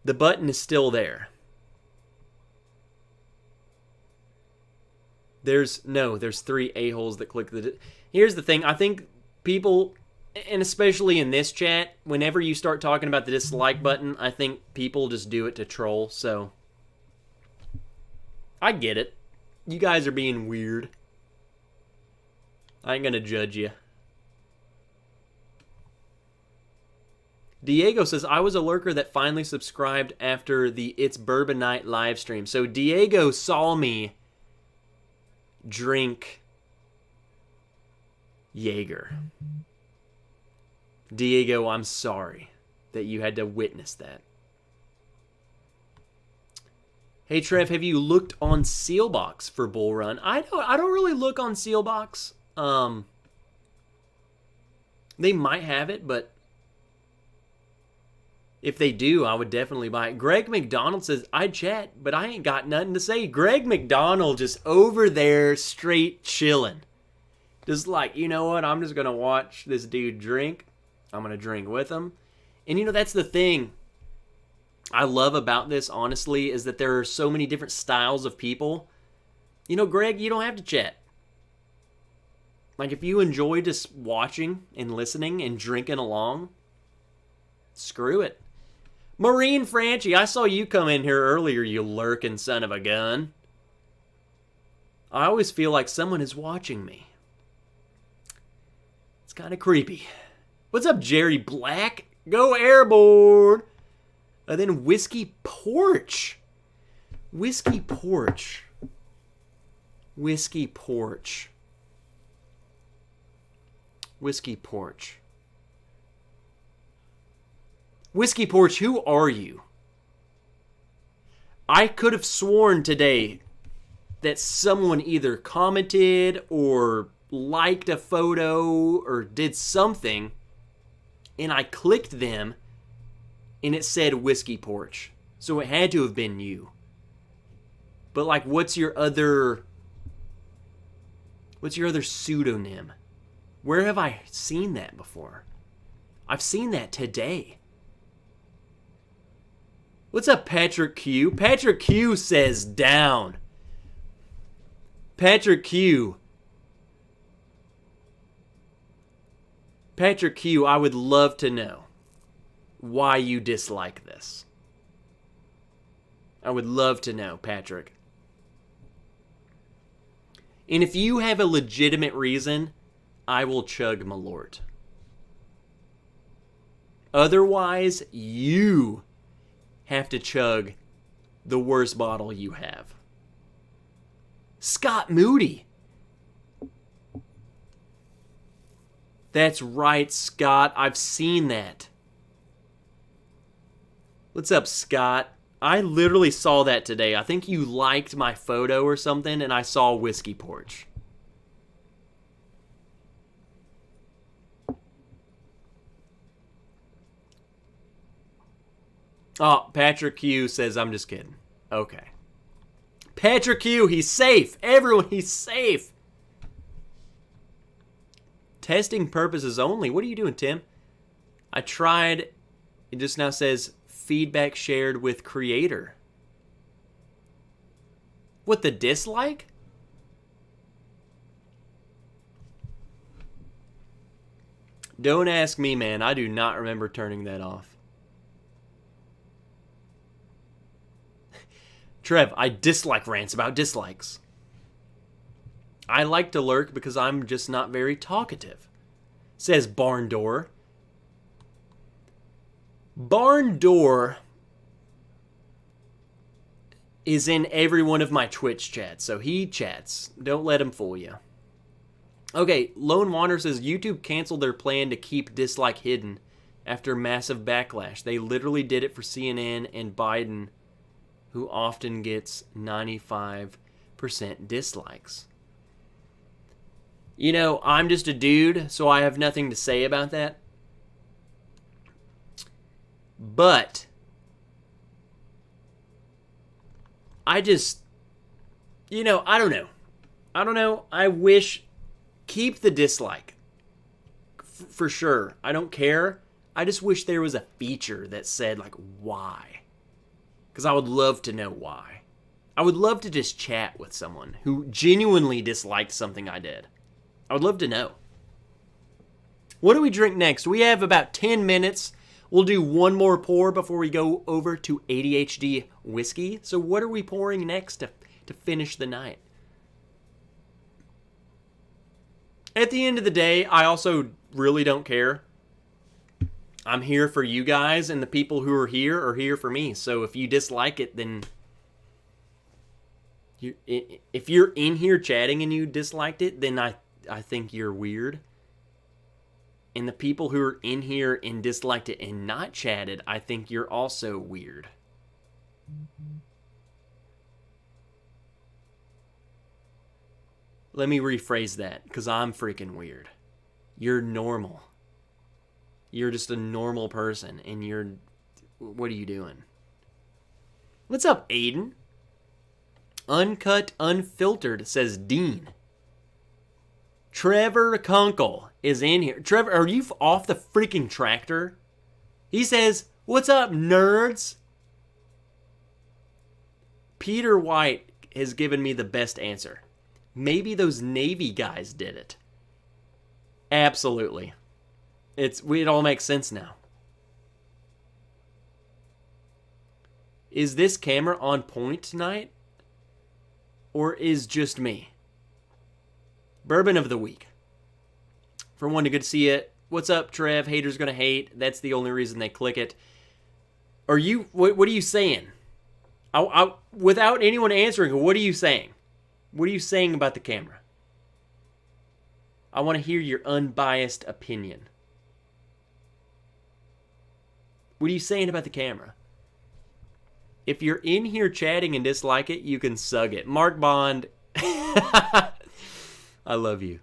The button is still there. There's 3 a-holes that click the... Here's the thing, I think people, and especially in this chat, whenever you start talking about the dislike button, I think people just do it to troll, so... I get it. You guys are being weird. I ain't gonna judge you. Diego says, I was a lurker that finally subscribed after the It's Bourbon Night live stream. So Diego saw me drink Jaeger. Diego, I'm sorry that you had to witness that. Hey Trev, have you looked on Sealbox for Bull Run? I don't really look on Sealbox. They might have it, but if they do, I would definitely buy it. Greg McDonald says, I'd chat, but I ain't got nothing to say. Greg McDonald just over there straight chilling. Just like, you know what? I'm just going to watch this dude drink. I'm going to drink with him. And you know, that's the thing I love about this, honestly, is that there are so many different styles of people. You know, Greg, you don't have to chat. Like, if you enjoy just watching and listening and drinking along, screw it. Maureen Franchi, I saw you come in here earlier, you lurking son of a gun. I always feel like someone is watching me. It's kind of creepy. What's up, Jerry Black? Go airborne. And then Whiskey Porch. Whiskey Porch. Whiskey Porch. Whiskey Porch. Whiskey Porch, who are you? I could have sworn today that someone either commented or liked a photo or did something, and I clicked them, and it said Whiskey Porch. So it had to have been you. But like, what's your other pseudonym? Where have I seen that before? I've seen that today. What's up, Patrick Q? Patrick Q says down. Patrick Q. Patrick Q, I would love to know why you dislike this. I would love to know, Patrick. And if you have a legitimate reason, I will chug Malort. Otherwise, you have to chug the worst bottle you have. Scott Moody. That's right, Scott. I've seen that. What's up, Scott? I literally saw that today. I think you liked my photo or something, and I saw Whiskey Porch. Oh, Patrick Q says, I'm just kidding. Okay. Patrick Q, he's safe. Everyone, he's safe. Testing purposes only. What are you doing, Tim? I tried. It just now says feedback shared with creator. What, the dislike? Don't ask me, man. I do not remember turning that off. Trev, I dislike rants about dislikes. I like to lurk because I'm just not very talkative, says Barn Door. Barn Door is in every one of my Twitch chats, so he chats. Don't let him fool you. Okay, Lone Wander says YouTube canceled their plan to keep dislike hidden after massive backlash. They literally did it for CNN and Biden, who often gets 95% dislikes. You know, I'm just a dude, so I have nothing to say about that. But I just, you know, I don't know. I wish, keep the dislike. For sure. I don't care. I just wish there was a feature that said, like, why. Because I would love to know why. I would love to just chat with someone who genuinely disliked something I did. I would love to know. What do we drink next? We have about 10 minutes. We'll do one more pour before we go over to ADHD whiskey. So what are we pouring next to finish the night? At the end of the day, I also really don't care. I'm here for you guys, and the people who are here for me. So if you dislike it, then if you're in here chatting and you disliked it, then I think you're weird. And the people who are in here and disliked it and not chatted, I think you're also weird. Let me rephrase that, because I'm freaking weird. You're normal. You're just a normal person, and what are you doing? What's up, Aiden? Uncut, unfiltered, says Dean. Trevor Kunkel is in here. Trevor, are you off the freaking tractor? He says, what's up, nerds? Peter White has given me the best answer. Maybe those Navy guys did it. Absolutely. It all makes sense now. Is this camera on point tonight? Or is just me? Bourbon of the week. For one, good to see it. What's up, Trev? Haters gonna hate. That's the only reason they click it. What are you saying? Without anyone answering, what are you saying? What are you saying about the camera? I want to hear your unbiased opinion. What are you saying about the camera? If you're in here chatting and dislike it, you can sug it. Mark Bond, I love you.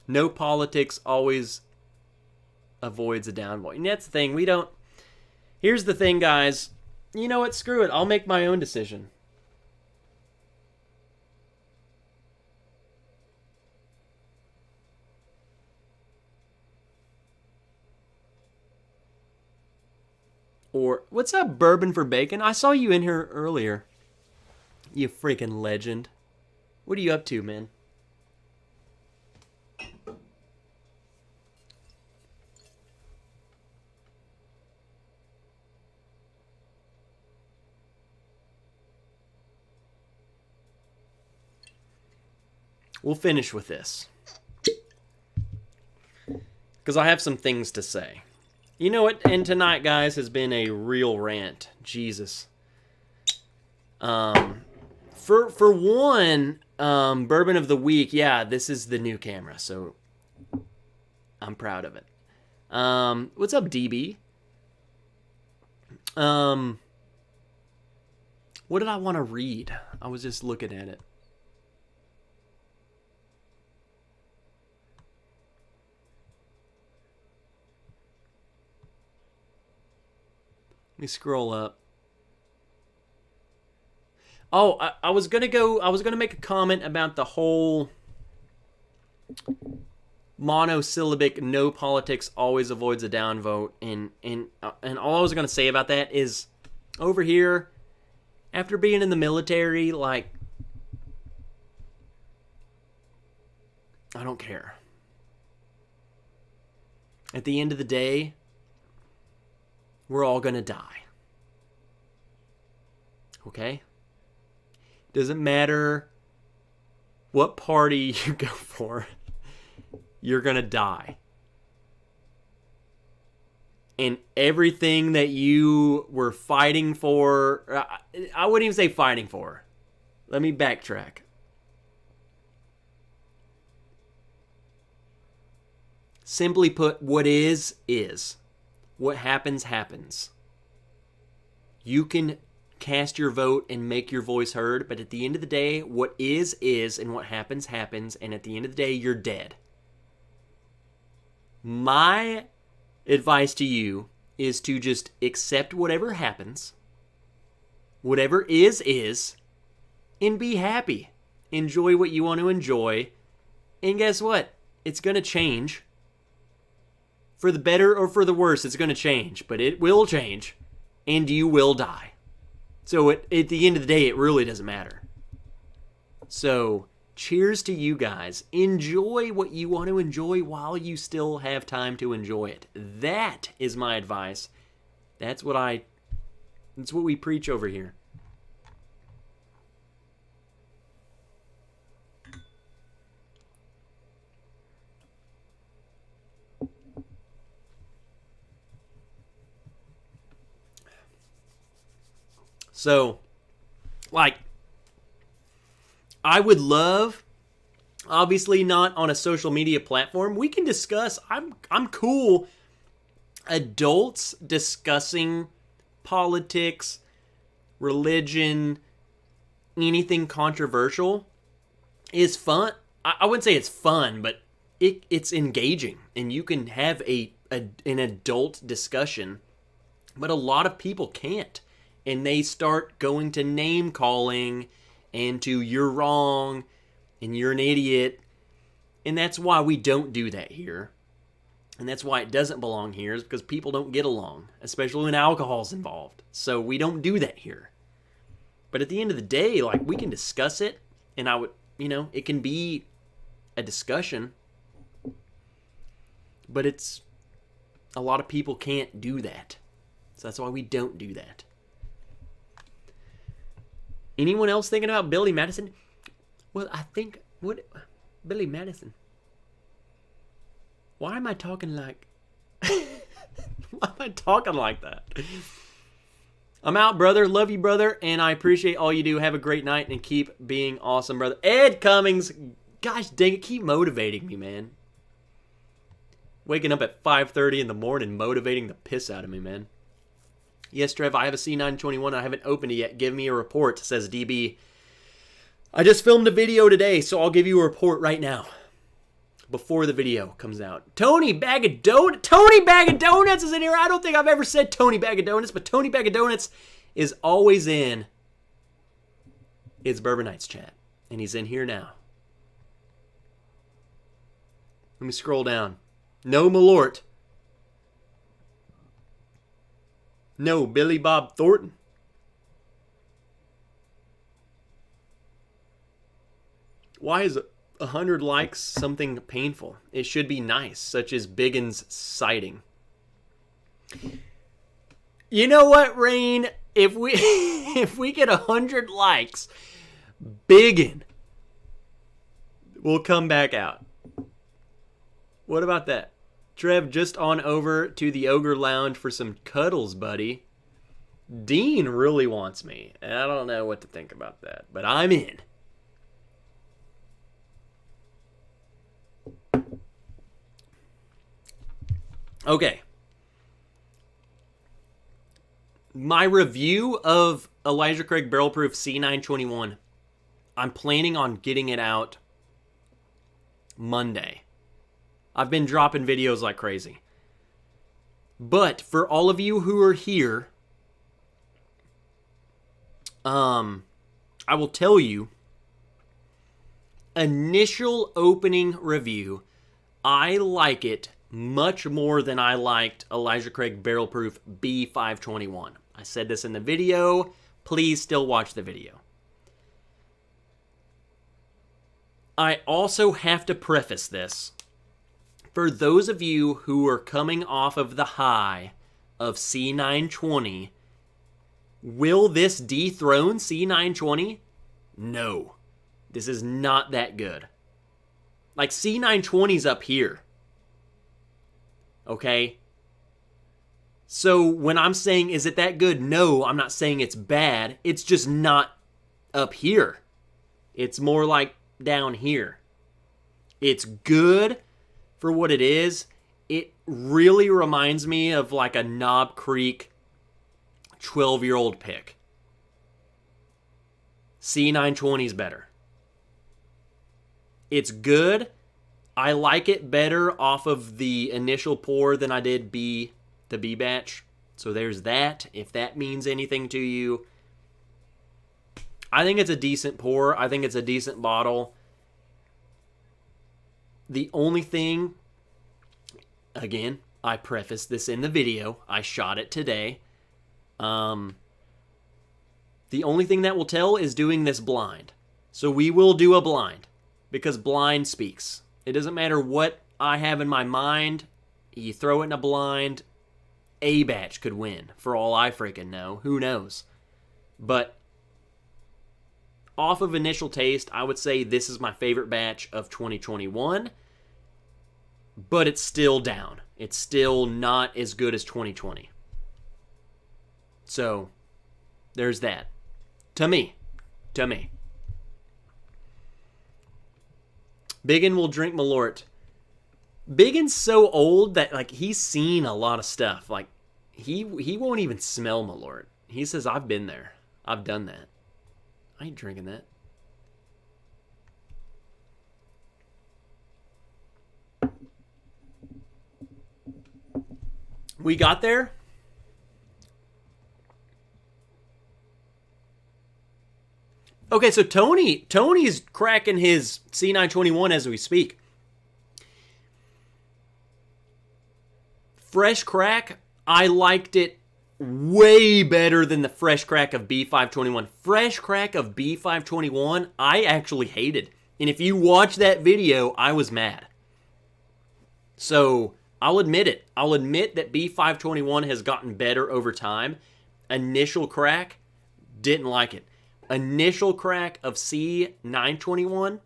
No politics always avoids a downvote. And that's the thing, here's the thing, guys. You know what, screw it. I'll make my own decision. Or, what's up, Bourbon for Bacon? I saw you in here earlier. You freaking legend. What are you up to, man? We'll finish with this, because I have some things to say. You know what? And tonight, guys, has been a real rant. Jesus. For one, Bourbon of the Week, yeah, this is the new camera, so I'm proud of it. What's up, DB? What did I want to read? I was just looking at it. Let me scroll up. Oh, I was gonna make a comment about the whole monosyllabic "no politics always avoids a downvote," and all I was gonna say about that is, over here, after being in the military, like, I don't care. At the end of the day, we're all gonna die. Okay? Doesn't matter what party you go for, you're gonna die. And everything that you were fighting for, I wouldn't even say fighting for. Let me backtrack. Simply put, what is. What happens, happens. You can cast your vote and make your voice heard, but at the end of the day, what is, and what happens, happens, and at the end of the day, you're dead. My advice to you is to just accept whatever happens, whatever is, and be happy. Enjoy what you want to enjoy, and guess what? It's going to change. For the better or for the worse, it's going to change. But it will change. And you will die. So at the end of the day, it really doesn't matter. So, cheers to you guys. Enjoy what you want to enjoy while you still have time to enjoy it. That is my advice. That's what we preach over here. So, like, I would love, obviously not on a social media platform, we can discuss, I'm cool, adults discussing politics, religion, anything controversial. is fun. I wouldn't say it's fun, but it's engaging, and you can have an adult discussion, but a lot of people can't, and they start going to name calling and to you're wrong and you're an idiot, and that's why we don't do that here, and that's why it doesn't belong here, is because people don't get along, especially when alcohol's involved. So we don't do that here. But at the end of the day, like, we can discuss it, and I would, it can be a discussion, but it's a lot of people can't do that. So that's why we don't do that. Anyone else thinking about Billy Madison? Well, I think, Billy Madison? Why am I talking like... Why am I talking like that? I'm out, brother. Love you, brother. And I appreciate all you do. Have a great night and keep being awesome, brother. Ed Cummings. Gosh dang it. Keep motivating me, man. Waking up at 5:30 in the morning, motivating the piss out of me, man. Yes, Trev, I have a C921. I haven't opened it yet. Give me a report, says DB. I just filmed a video today, so I'll give you a report right now. Before the video comes out. Tony Bag of Donuts is in here. I don't think I've ever said Tony Bag of Donuts, but Tony Bag of Donuts is always in It's Bourbon Nights chat. And he's in here now. Let me scroll down. No Malort. No Billy Bob Thornton. Why is 100 likes something painful? It should be nice, such as Biggin's sighting. You know what, Rain? If we get 100 likes, Biggin will come back out. What about that? Trev, just on over to the Ogre Lounge for some cuddles, buddy. Dean really wants me. I don't know what to think about that, but I'm in. Okay. My review of Elijah Craig Barrel Proof C921, I'm planning on getting it out Monday. I've been dropping videos like crazy. But for all of you who are here, I will tell you, initial opening review, I like it much more than I liked Elijah Craig Barrel Proof B521. I said this in the video. Please still watch the video. I also have to preface this. For those of you who are coming off of the high of C920, will this dethrone C920? No. This is not that good. Like, C920's up here. Okay? So when I'm saying, is it that good? No, I'm not saying it's bad. It's just not up here. It's more like down here. It's good for what it is. It really reminds me of like a Knob Creek 12-year-old pick. C920's better. It's good. I like it better off of the initial pour than I did the B batch. So there's that, if that means anything to you. I think it's a decent pour. I think it's a decent bottle. The only thing, again, I prefaced this in the video. I shot it today. The only thing that will tell is doing this blind. So we will do a blind, because blind speaks. It doesn't matter what I have in my mind. You throw it in a blind, a batch could win, for all I freaking know. Who knows? But off of initial taste, I would say this is my favorite batch of 2021. But it's still down. It's still not as good as 2020. So, there's that. To me. Biggin will drink Malort. Biggin's so old that, like, he's seen a lot of stuff. Like, he won't even smell Malort. He says, I've been there. I've done that. I ain't drinking that. We got there? Okay, so Tony's cracking his C921 as we speak. Fresh crack, I liked it way better than the fresh crack of B521. Fresh crack of B521, I actually hated. And if you watch that video, I was mad. So, I'll admit it. I'll admit that B521 has gotten better over time. Initial crack, didn't like it. Initial crack of C921,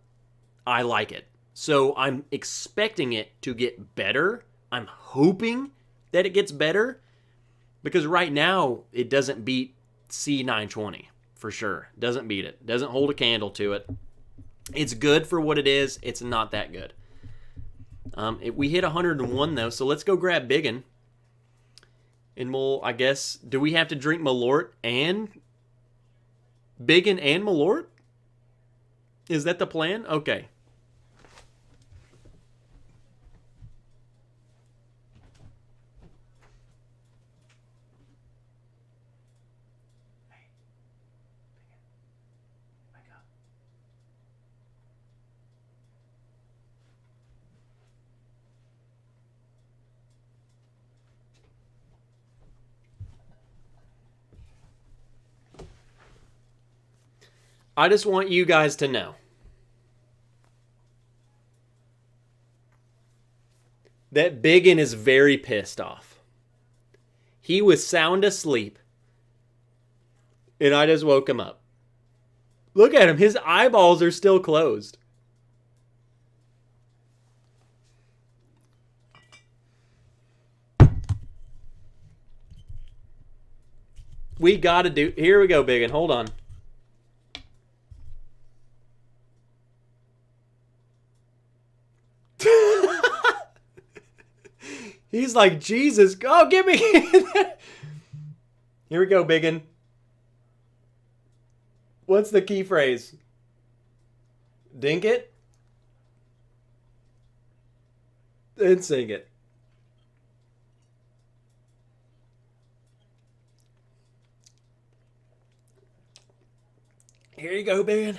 I like it. So I'm expecting it to get better. I'm hoping that it gets better. Because right now, it doesn't beat C920, for sure. Doesn't beat it. Doesn't hold a candle to it. It's good for what it is. It's not that good. We hit 101, though, so let's go grab Biggin. And we'll, I guess, do we have to drink Malort and Biggin and Malort? Is that the plan? Okay. I just want you guys to know that Biggin is very pissed off. He was sound asleep, and I just woke him up. Look at him. His eyeballs are still closed. We got to do... Here we go, Biggin. Hold on. He's like, Jesus, go, give me. Here we go, Biggin. What's the key phrase? Dink it? Then sing it. Here you go, Biggin.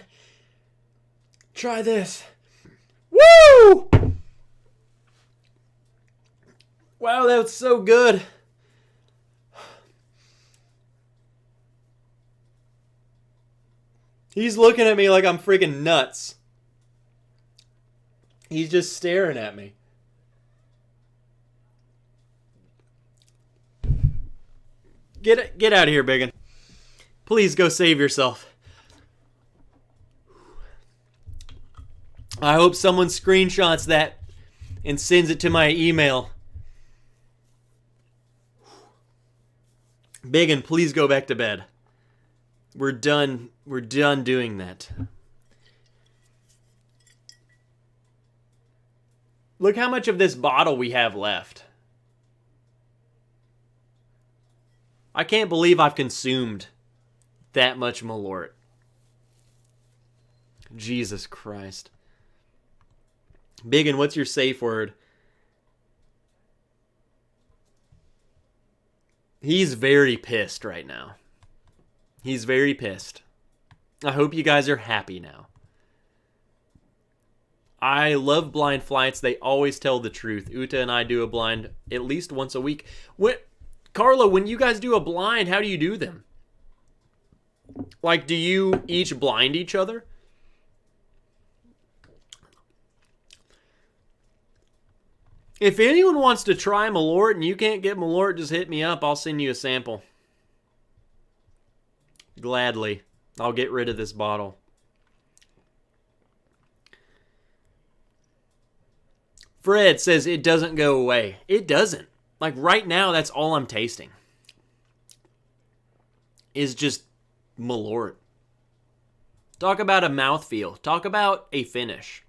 Try this. Woo! Wow, that was so good. He's looking at me like I'm freaking nuts. He's just staring at me. Get out of here, Biggin. Please go save yourself. I hope someone screenshots that and sends it to my email. Biggin, please go back to bed. We're done. We're done doing that. Look how much of this bottle we have left. I can't believe I've consumed that much Malort. Jesus Christ. Biggin, what's your safe word? He's very pissed right now. He's very pissed. I hope you guys are happy now. I love blind flights. They always tell the truth. Uta and I do a blind at least once a week. Carlo, when you guys do a blind, how do you do them? Like, do you each blind each other? If anyone wants to try Malort and you can't get Malort, just hit me up. I'll send you a sample. Gladly. I'll get rid of this bottle. Fred says it doesn't go away. It doesn't. Like right now, that's all I'm tasting. Is just Malort. Talk about a mouthfeel. Talk about a finish.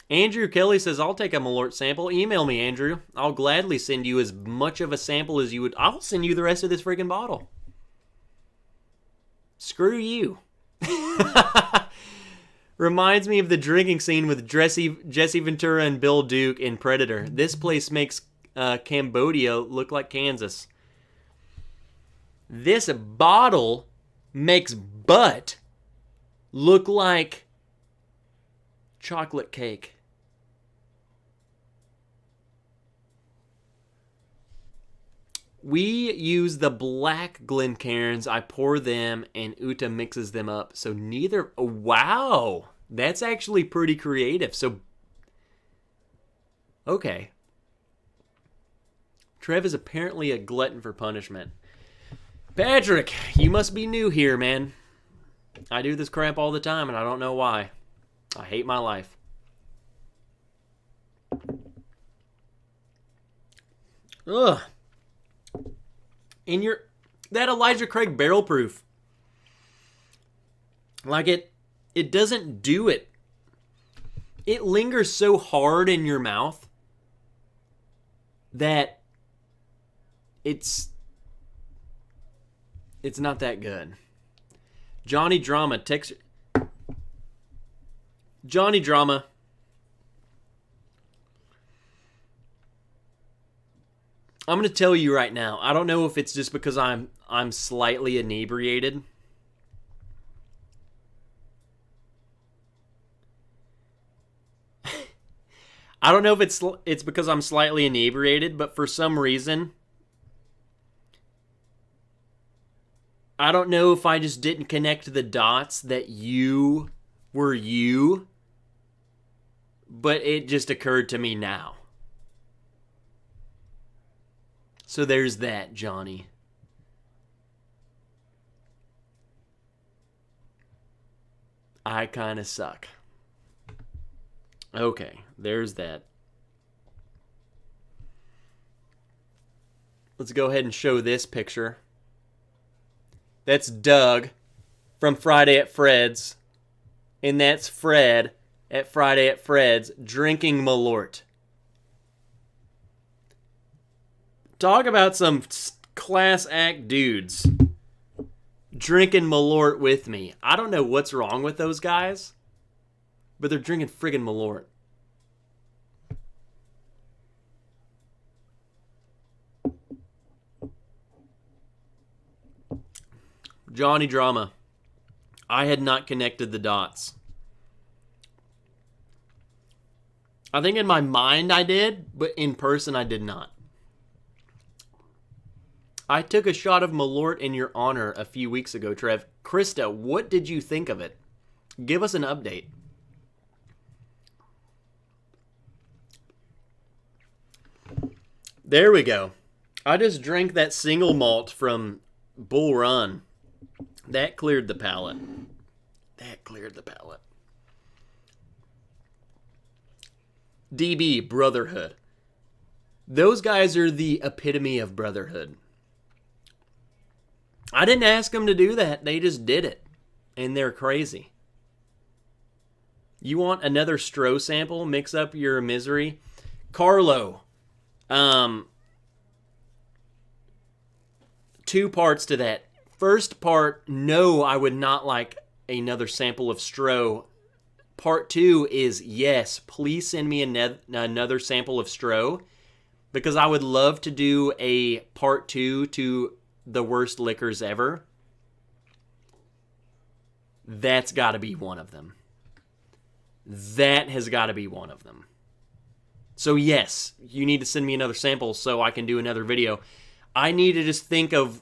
Andrew Kelly says, I'll take a Malort sample. Email me, Andrew. I'll gladly send you as much of a sample as you would. I'll send you the rest of this freaking bottle. Screw you. Reminds me of the drinking scene with Jesse Ventura and Bill Duke in Predator. This place makes Cambodia look like Kansas. This bottle makes butt look like chocolate cake. We use the black Glencairns. I pour them and Uta mixes them up. So neither... Oh, wow. That's actually pretty creative. So... Okay. Trev is apparently a glutton for punishment. Patrick, you must be new here, man. I do this crap all the time and I don't know why. I hate my life. Ugh. And that Elijah Craig barrel proof, like it doesn't do it. It lingers so hard in your mouth that it's not that good. Johnny Drama text. Johnny Drama. I'm going to tell you right now, I don't know if it's just because I'm slightly inebriated. I don't know if it's because I'm slightly inebriated, but for some reason, I don't know if I just didn't connect the dots that you were you, but it just occurred to me now. So there's that, Johnny. I kind of suck. Okay, there's that. Let's go ahead and show this picture. That's Doug from Friday at Fred's. And that's Fred at Friday at Fred's drinking Malort. Talk about some class act dudes drinking Malort with me. I don't know what's wrong with those guys, but they're drinking friggin' Malort. Johnny Drama. I had not connected the dots. I think in my mind I did, but in person I did not. I took a shot of Malort in your honor a few weeks ago, Trev. Krista, what did you think of it? Give us an update. There we go. I just drank that single malt from Bull Run. That cleared the palate. That cleared the palate. DB, Brotherhood. Those guys are the epitome of brotherhood. I didn't ask them to do that. They just did it. And they're crazy. You want another Stro sample? Mix up your misery. Carlo. 2 parts to that. First part, no, I would not like another sample of Stro. Part 2 is, yes, please send me another sample of Stro. Because I would love to do a part 2 to the worst liquors ever. That's got to be one of them. That has got to be one of them. So yes, you need to send me another sample so I can do another video. I need to just think of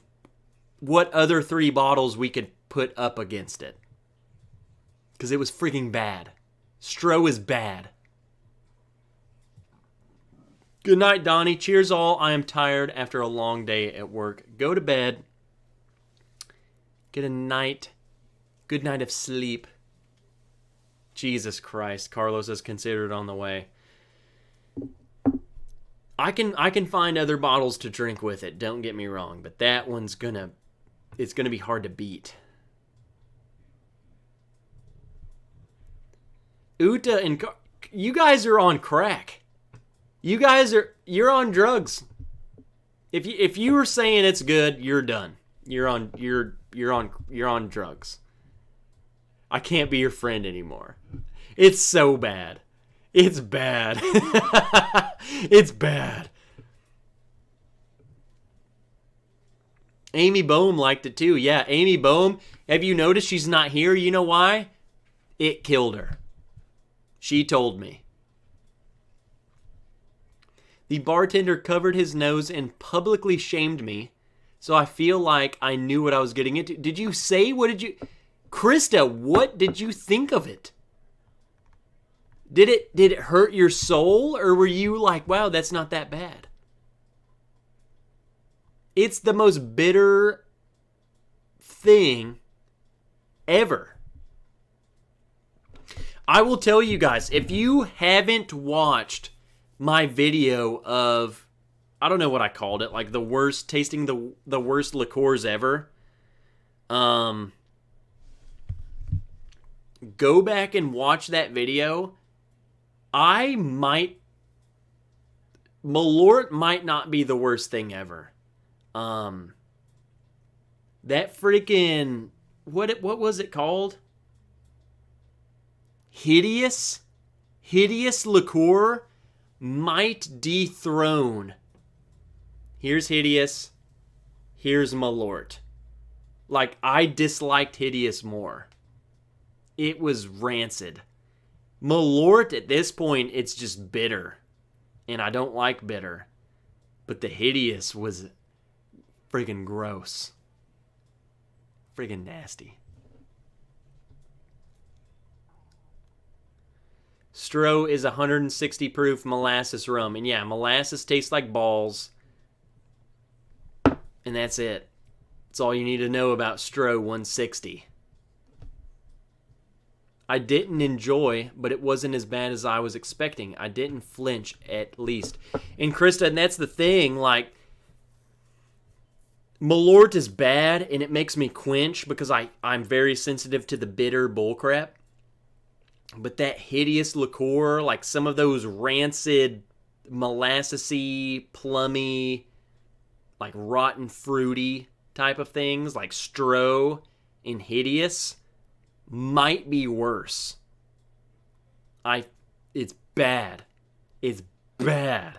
what other 3 bottles we could put up against it. Because it was freaking bad. Stro is bad. Good night, Donnie. Cheers all. I am tired after a long day at work. Go to bed. Get a good night of sleep. Jesus Christ. Carlos is considered on the way. I can find other bottles to drink with it. Don't get me wrong, but that one's it's gonna be hard to beat. Uta and you guys are on crack. You're on drugs. If you were saying it's good, you're done. You're on drugs. I can't be your friend anymore. It's so bad. It's bad. It's bad. Amy Bohm liked it too. Yeah, Amy Bohm, have you noticed she's not here? You know why? It killed her. She told me. The bartender covered his nose and publicly shamed me, so I feel like I knew what I was getting into. Did you say? What did you... Krista, what did you think of it? Did it hurt your soul, or were you like, wow, that's not that bad? It's the most bitter thing ever. I will tell you guys, if you haven't watched my video of, I don't know what I called it, like the worst, tasting the worst liqueurs ever, go back and watch that video. Malort might not be the worst thing ever. That freaking, what was it called? Hideous liqueur might dethrone. Here's Hideous. Here's Malort. Like, I disliked Hideous more. It was rancid. Malort, at this point, it's just bitter. And I don't like bitter. But the Hideous was friggin' gross. Friggin' nasty. Stroh is 160 proof molasses rum. And yeah, molasses tastes like balls. And that's it. That's all you need to know about Stroh 160. I didn't enjoy, but it wasn't as bad as I was expecting. I didn't flinch, at least. And Krista, and that's the thing, like, Malort is bad, and it makes me quench because I'm very sensitive to the bitter bullcrap. But that Hideous liqueur, like some of those rancid, molassesy, plummy, like rotten fruity type of things, like Stroh and Hideous, might be worse. It's bad. It's bad.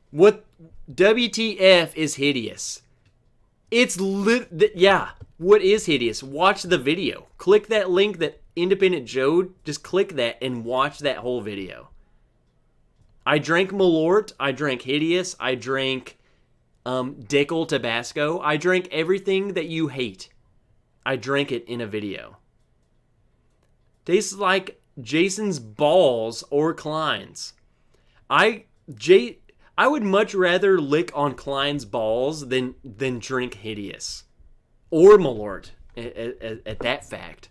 What WTF is Hideous? It's yeah. What is Hideous? Watch the video. Click that link that Independent Joe, just click that and watch that whole video. I drank Malort, I drank Hideous, I drank Dickel Tabasco. I drank everything that you hate. I drank it in a video. Tastes like Jason's balls or Klein's. I would much rather lick on Klein's balls than drink Hideous. Or Malort, at that fact.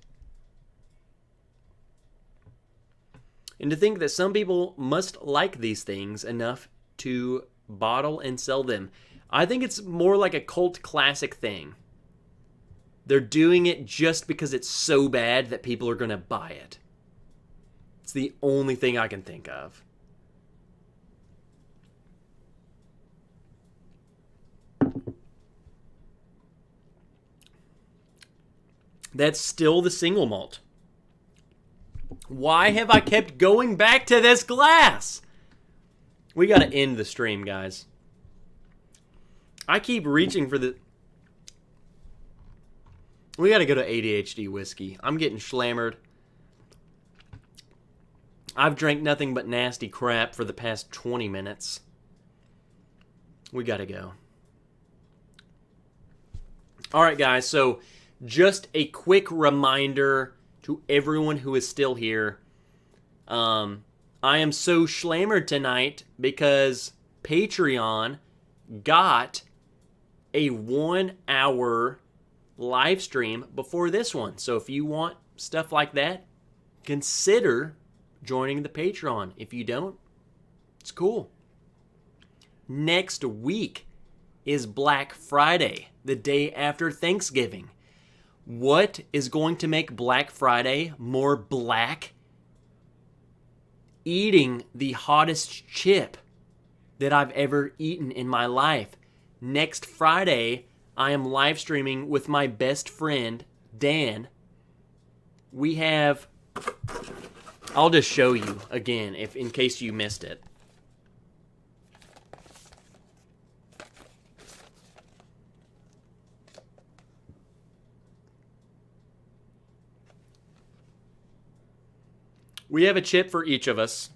And to think that some people must like these things enough to bottle and sell them. I think it's more like a cult classic thing. They're doing it just because it's so bad that people are going to buy it. It's the only thing I can think of. That's still the single malt. Why have I kept going back to this glass? We got to end the stream, guys. I keep reaching for the... We got to go to ADHD whiskey. I'm getting schlammered. I've drank nothing but nasty crap for the past 20 minutes. We got to go. All right, guys. So just a quick reminder to everyone who is still here. I am so schlammered tonight because Patreon got a 1 hour live stream before this one. So if you want stuff like that, consider joining the Patreon. If you don't, it's cool. Next week is Black Friday, the day after Thanksgiving. What is going to make Black Friday more black? Eating the hottest chip that I've ever eaten in my life. Next Friday, I am live streaming with my best friend, Dan. We have... I'll just show you again, if in case you missed it. We have a chip for each of us.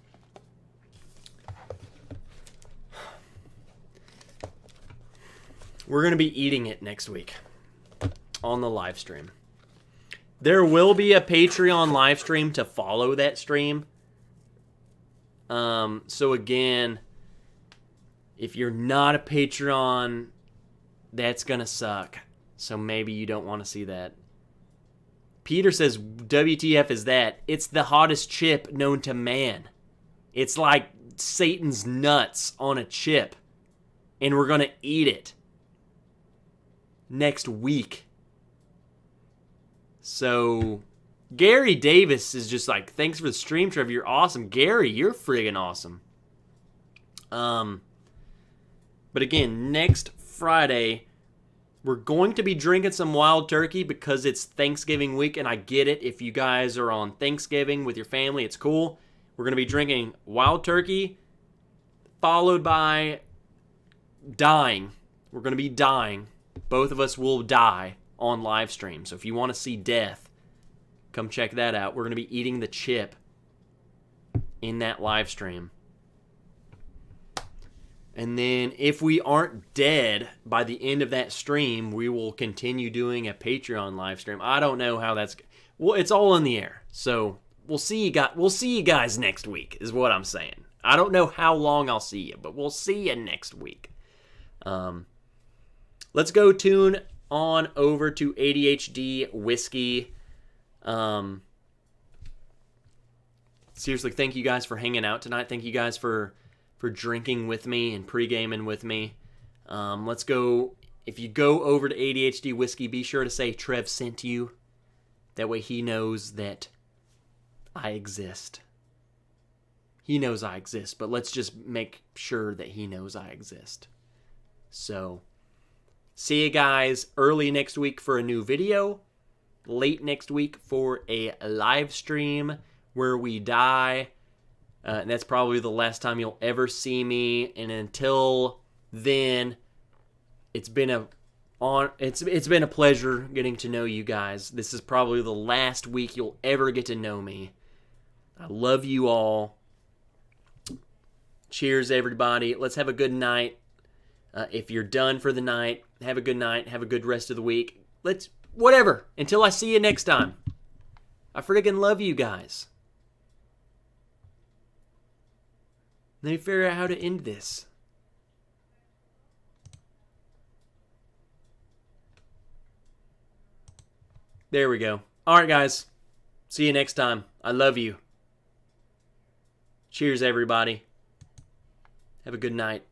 We're going to be eating it next week on the live stream. There will be a Patreon live stream to follow that stream. So again, if you're not a Patreon, that's going to suck. So maybe you don't want to see that. Peter says, WTF is that? It's the hottest chip known to man. It's like Satan's nuts on a chip. And we're going to eat it next week. So, Gary Davis is just like, thanks for the stream, Trevor. You're awesome. Gary, you're friggin' awesome. But again, next Friday, we're going to be drinking some Wild Turkey because it's Thanksgiving week, and I get it. If you guys are on Thanksgiving with your family, it's cool. We're going to be drinking Wild Turkey, followed by dying. We're going to be dying. Both of us will die on live stream. So if you want to see death, come check that out. We're going to be eating the chip in that live stream. And then if we aren't dead by the end of that stream, we will continue doing a Patreon live stream. I don't know how that's... Well, it's all in the air. So we'll see you guys next week is what I'm saying. I don't know how long I'll see you, but we'll see you next week. Let's go tune on over to ADHD Whiskey. Seriously, thank you guys for hanging out tonight. Thank you guys for drinking with me and pre-gaming with me. Let's go. If you go over to ADHD Whiskey, be sure to say Trev sent you. That way he knows that I exist. He knows I exist, but let's just make sure that he knows I exist. So... see you guys early next week for a new video. Late next week for a live stream where we die. And that's probably the last time you'll ever see me. And until then, it's been a pleasure getting to know you guys. This is probably the last week you'll ever get to know me. I love you all. Cheers, everybody. Let's have a good night. If you're done for the night, have a good night. Have a good rest of the week. Whatever. Until I see you next time. I friggin' love you guys. Let me figure out how to end this. There we go. All right, guys. See you next time. I love you. Cheers, everybody. Have a good night.